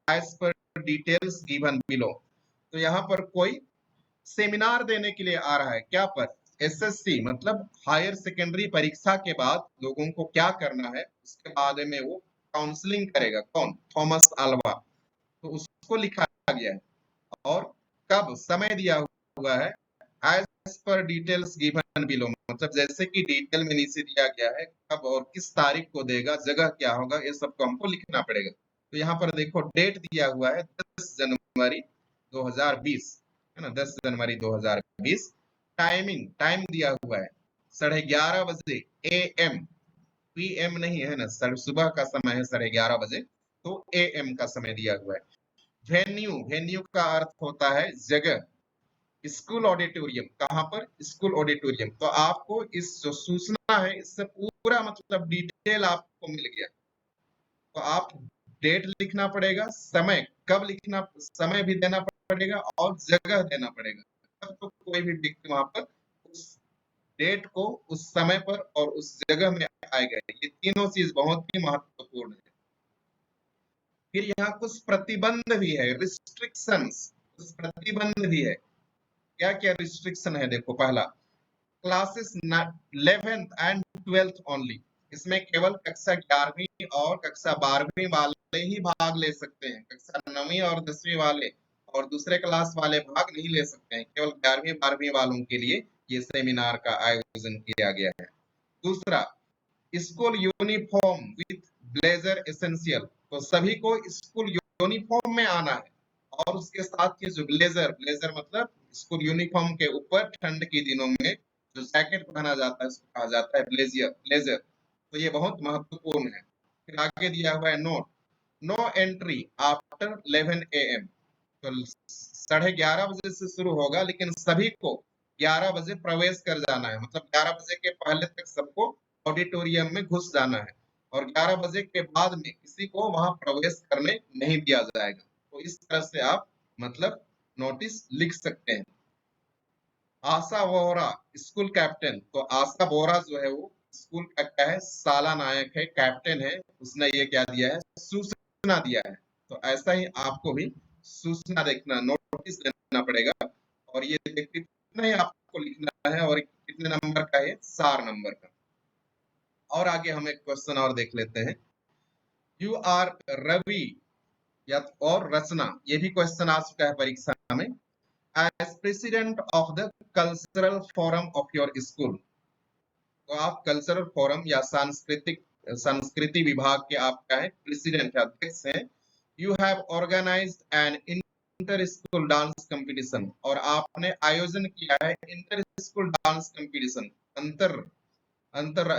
as per details given below. तो यहाँ पर कोई सेमिनार देने के लिए आ रहा है, क्या पर? SSC मतलब हायर सेकेंडरी परीक्षा के बाद लोगों को क्या करना है, उसके बारे में वो काउंसलिंग करेगा। कौन? Thomas Alva. तो उसको लिखा गया है, और कब, समय दिया हुआ है as per details given below, मतलब जैसे कि डिटेल में नीचे दिया गया है, कब और किस तारीख को देगा, जगह क्या होगा, ये सब को हमको लिखना पड़ेगा। तो यहाँ पर देखो डेट दिया हुआ है 10 जनवरी 2020, है ना, 10 जनवरी 2020। टाइमिंग, टाइम दिया हुआ है 11:30 बजे AM, PM नहीं है ना सर, सुबह का समय है 11:30 बजे, तो AM का समय दिया हुआ है। वेन्यू, वेन्यू का अर्थ होता है जगह। स्कूल ऑडिटोरियम, कहाँ पर? School auditorium. तो आपको इस जो सूचना है, इससे पूरा मतलब डिटेल आपको मिल गया। तो आप डेट लिखना पड़ेगा, समय कब लिखना, समय भी देना पड़ेगा और जगह देना पड़ेगा, तब तो कोई भी व्यक्ति वहां पर उस डेट को उस समय पर और उस जगह में आएगा। ये तीनों चीज बहुत ही महत्वपूर्ण है। फिर यहाँ कुछ प्रतिबंध भी है, रिस्ट्रिक्शंस, कुछ प्रतिबंध भी है। क्या क्या रिस्ट्रिक्शन है? देखो, पहला, classes 11th and 12th only, इसमें केवल कक्षा 11वीं और कक्षा 12वीं वाले ही भाग ले सकते हैं। कक्षा 9वीं और 10वीं वाले और दूसरे क्लास वाले भाग नहीं ले सकते हैं। केवल 11वीं 12वीं वालों के लिए ये सेमिनार का आयोजन किया गया है। दूसरा, school uniform with blazer essential, तो सभी को स्कूल यूनिफॉर्म में आना है, और उसके साथ ये जो ब्लेजर, ब्लेजर मतलब स्कूल यूनिफॉर्म के ऊपर ठंड के दिनों में जो जैकेट पहना जाता है उसको कहा जाता है ब्लेजर, ब्लेजर। तो ये बहुत महत्वपूर्ण है। फिर आगे दिया हुआ है note, no entry after 11 AM, तो 11:30 बजे से शुरू होगा, लेकिन सभी को 11 बजे प्रवेश कर जाना है, मतलब 11 बजे के पहले तक सबको ऑडिटोरियम में घुस जाना है, और 11 बजे के बाद में किसी को वहां प्रवेश करने नहीं दिया जाएगा। तो इस तरह से आप मतलब नोटिस लिख सकते हैं। आशा वोरा स्कूल कैप्टन, तो आशा वोरा जो है वो स्कूल का क्या है, साला नायक है, कैप्टन है, उसने ये क्या दिया है, सूचना दिया है। तो ऐसा ही आपको भी सूचना देखना, नोटिस देना पड़ेगा, और ये देखिए कितना ही आपको लिखना है, और कितने नंबर का है, 4 नंबर का। और आगे हम एक क्वेश्चन और देख लेते हैं। यू आर रवि, या और रचना, ये भी क्वेश्चन आ चुका है परीक्षा में। As president of the cultural forum of your school, तो आप कल्चरल फोरम या सांस्कृतिक, संस्कृति विभाग के आप क्या है, प्रेसिडेंट है, अध्यक्ष हैं। You have organised an inter school dance competition, और आपने आयोजन किया है इंटर स्कूल डांस कंपटीशन, अंतर अंतर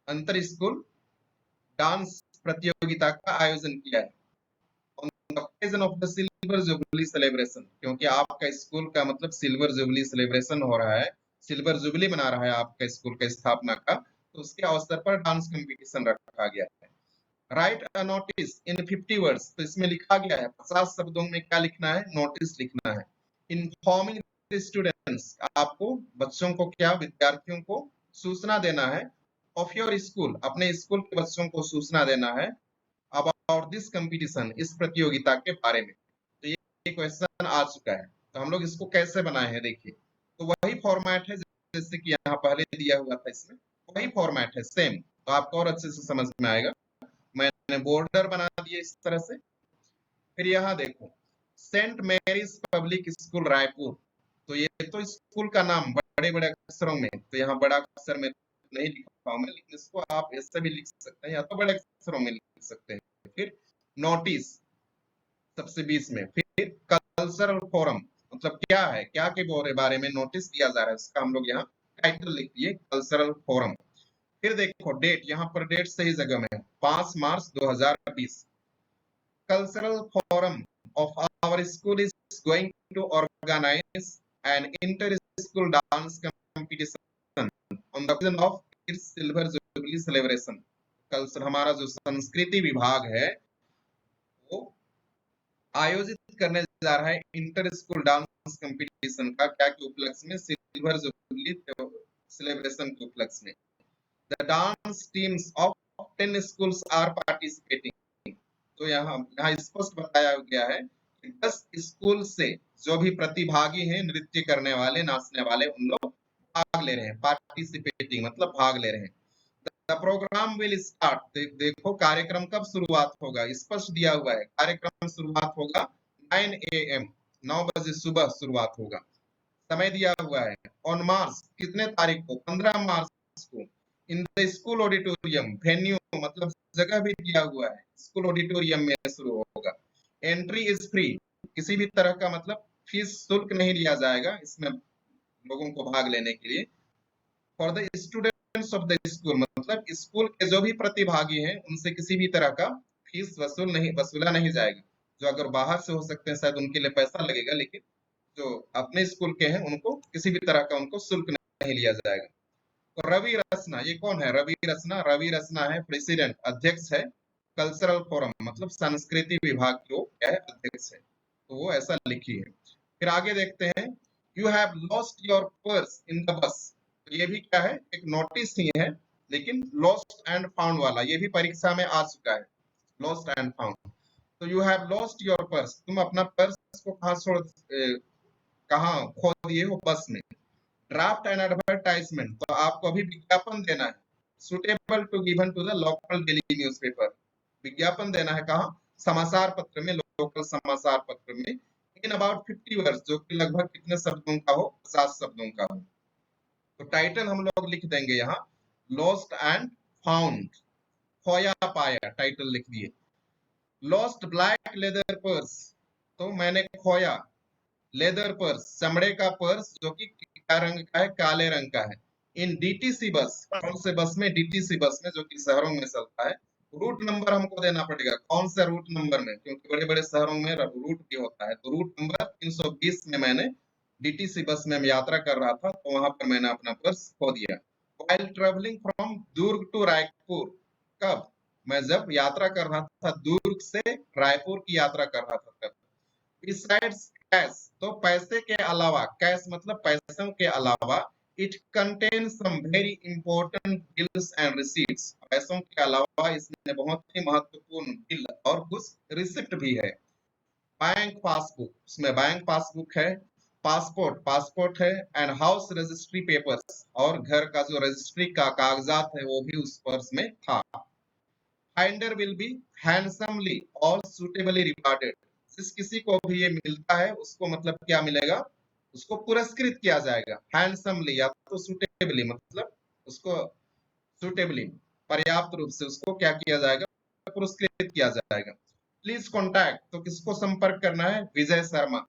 अंतर स्कूल डांस प्रतियोगिता का आयोजन किया है। On the occasion of the silver jubilee celebration, क्योंकि आपका स्कूल का मतलब सिल्वर जुबली सेलिब्रेशन हो रहा है, सिल्वर जुबली मना रहा है आपका स्कूल का स्थापना का, तो उसके अवसर पर डांस कंपटीशन रखा गया है। Right a notice in 50 words, तो इसमें लिखा गया है 50 शब्दों में क्या लिखना है, नोटिस लिखना है। इन्फॉर्मिंग द स्टूडेंट्स, आपको बच्चों को क्या, विद्यार्थियों को सूचना देना है। ऑफ योर स्कूल, अपने स्कूल के बच्चों को सूचना देना है अबाउट दिस कंपटीशन, इस प्रतियोगिता के बारे में। तो ये क्वेश्चन आ चुका है, तो हम लोग इसको कैसे बनाए हैं, देखिए। तो वही फॉर्मेट है जैसे कि यहाँ पहले दिया हुआ था, इसमें वही फॉर्मेट है, सेम, तो आपको और अच्छे से समझ में आएगा। मैंने बॉर्डर बना दिए इस तरह से। फिर यहाँ देखो, Saint Mary's public school Raipur, तो ये तो स्कूल का नाम बड़े बड़े अक्षरों में, तो यहाँ बड़ा अक्षर में नहीं लिखा हूं मैं, लेकिन इसको आप ऐसे भी लिख सकते हैं, या तो बड़े अक्षरों में लिख सकते हैं। फिर नोटिस सबसे बीच में, फिर कल्चरल फोरम, मतलब क्या है, क्या के बारे में नोटिस दिया जा रहा है, इसका हम लोग यहाँ टाइटल लिख दिए, कल्चरल फोरम। फिर देखो डेट, यहाँ पर डेट सही जगह में है, 5 मार्च 2020। cultural forum of our school is going to organize an inter-school dance competition on the occasion of its silver jubilee celebration. कल हमारा जो संस्कृति विभाग है वो आयोजित करने जा रहा है इंटर स्कूल डांस कंपटीशन का, क्या के उपलक्ष्य में, सिल्वर जुबली सेलिब्रेशन के उपलक्ष्य में। The dance teams of 10 schools are participating. तो यहाँ स्पष्ट बताया गया है कि 10 स्कूल से जो भी प्रतिभागी हैं, नृत्य करने वाले, नाचने वाले, उन लोग भाग ले रहे हैं। पार्टिसिपेटिंग मतलब भाग ले रहे हैं। द प्रोग्राम विल स्टार्ट, देखो कार्यक्रम कब शुरुआत होगा, स्पष्ट दिया हुआ है। कार्यक्रम शुरुआत होगा 9 AM, 9 बजे सुबह शुरुआत होगा। समय दिया हुआ है ऑन मार्च, कितने तारीख को, 15 मार्च को, in the school auditorium. Venue मतलब जगह भी दिया हुआ है, स्कूल ऑडिटोरियम में शुरू होगा। एंट्री इज फ्री, किसी भी तरह का मतलब फीस शुल्क नहीं लिया जाएगा इसमें लोगों को भाग लेने के लिए। For the students of the school, मतलब स्कूल के जो भी प्रतिभागी हैं उनसे किसी भी तरह का फीस वसूला नहीं जाएगा। जो अगर बाहर से हो सकते हैं शायद उनके लिए पैसा लगेगा, लेकिन जो अपने स्कूल के हैं उनको किसी भी तरह का उनको शुल्क नहीं लिया जाएगा। तो रवि रचना, ये कौन है? रवि रचना, रवि रचना है प्रेसिडेंट, अध्यक्ष है कल्चरल फोरम, मतलब संस्कृति विभाग की वो क्या है, अध्यक्ष है। तो वो ऐसा लिखी है। फिर आगे देखते हैं, you have lost your purse in the bus. तो ये भी क्या है, एक नोटिस ही है, लेकिन लॉस्ट एंड फाउंड वाला, ये भी परीक्षा में आ चुका है, लॉस्ट एंड फाउंड। तो you have lost your purse, तुम अपना पर्स को कहाँ खो दिए हो? बस में। ड्राफ्ट एंड एडवर्टाइजमेंट, तो आपको अभी विज्ञापन देना है, suitable to given to the local daily newspaper. विज्ञापन देना है कहाँ? समाचार पत्र में, लोकल समाचार पत्र में, इन अबाउट 50 वर्ड्स, जो कि लगभग कितने शब्दों का हो? 50 शब्दों का हो। तो टाइटल हम लोग लिख देंगे यहाँ, लॉस्ट एंड फाउंड, खोया पाया, टाइटल लिख दिए। लॉस्ट ब्लैक लेदर पर्स, तो मैंने खोया लेदर पर्स, चमड़े का पर्स, जो कि क्या रंग का है? काले रंग का है। इन डीटीसी बस, कौन से बस में? डीटीसी बस में, जो कि शहरों में चलता है। रूट नंबर हमको देना पड़ेगा, कौन से रूट नंबर में, क्योंकि बड़े बड़े शहरों में रूट भी होता है। तो रूट नंबर 320 में मैंने डीटीसी बस में यात्रा कर रहा था, तो वहां पर मैंने अपना पर्स खो दिया। While travelling from Durg to Raipur, कब? मैं जब यात्रा कर रहा था दुर्ग से रायपुर की यात्रा कर रहा था तब। Besides कैश, तो पैसे के अलावा, कैश मतलब पैसों के अलावा, it contain some very important bills and receipts, पैसों के अलावा इसमें बहुत ही महत्वपूर्ण बिल और कुछ रिसिप्ट भी है। बैंक पासबुक, उसमें बैंक पासबुक है। पासपोर्ट, पासपोर्ट है। एंड हाउस रजिस्ट्री पेपर्स, और घर का जो रजिस्ट्री का कागजात है वो भी उस पर्स में था। फाइंडर विल बी हैंडसमली और सुटेबली रिवार्डेड, जिस किसी को भी ये मिलता है उसको मतलब क्या मिलेगा? उसको पुरस्कृत किया जाएगा। हैंडसमली या तो सुटेबली, मतलब उसको सुटेबली, पर्याप्त रूप से उसको क्या किया जाएगा? पुरस्कृत किया जाएगा। प्लीज कॉन्टैक्ट, तो किसको संपर्क करना है? विजय शर्मा,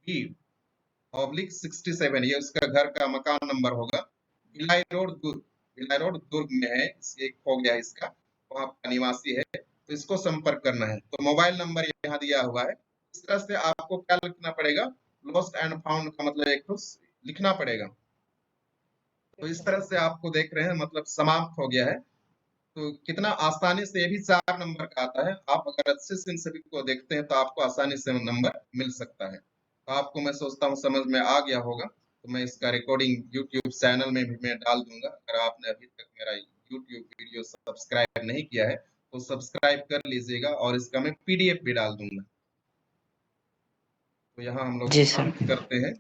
B/67, ये उसका घर का मकान नंबर होगा। भिलाई रोड दुर्ग, भिलाई रोड दुर्ग में है, एक हो गया इसका, वहां का निवासी है, तो इसको संपर्क करना है। तो मोबाइल नंबर यहाँ दिया हुआ है। इस तरह से आपको क्या लिखना पड़ेगा? लॉस्ट एंड फाउंड का मतलब एक लिखना पड़ेगा। तो इस तरह से आपको देख रहे हैं, मतलब समाप्त हो गया है। तो कितना आसानी से, ये भी 4 नंबर का आता है। आप अगर अच्छे से इन सभी को देखते हैं तो आपको आसानी से नंबर मिल सकता है। तो आपको मैं सोचता हूँ समझ में आ गया होगा। तो मैं इसका रिकॉर्डिंग यूट्यूब चैनल में भी मैं डाल दूंगा। अगर आपने अभी तक मेरा यूट्यूब वीडियो सब्सक्राइब नहीं किया है तो सब्सक्राइब कर लीजिएगा, और इसका मैं PDF भी डाल दूंगा। तो यहाँ हम लोग जी सर। समाप्त करते हैं।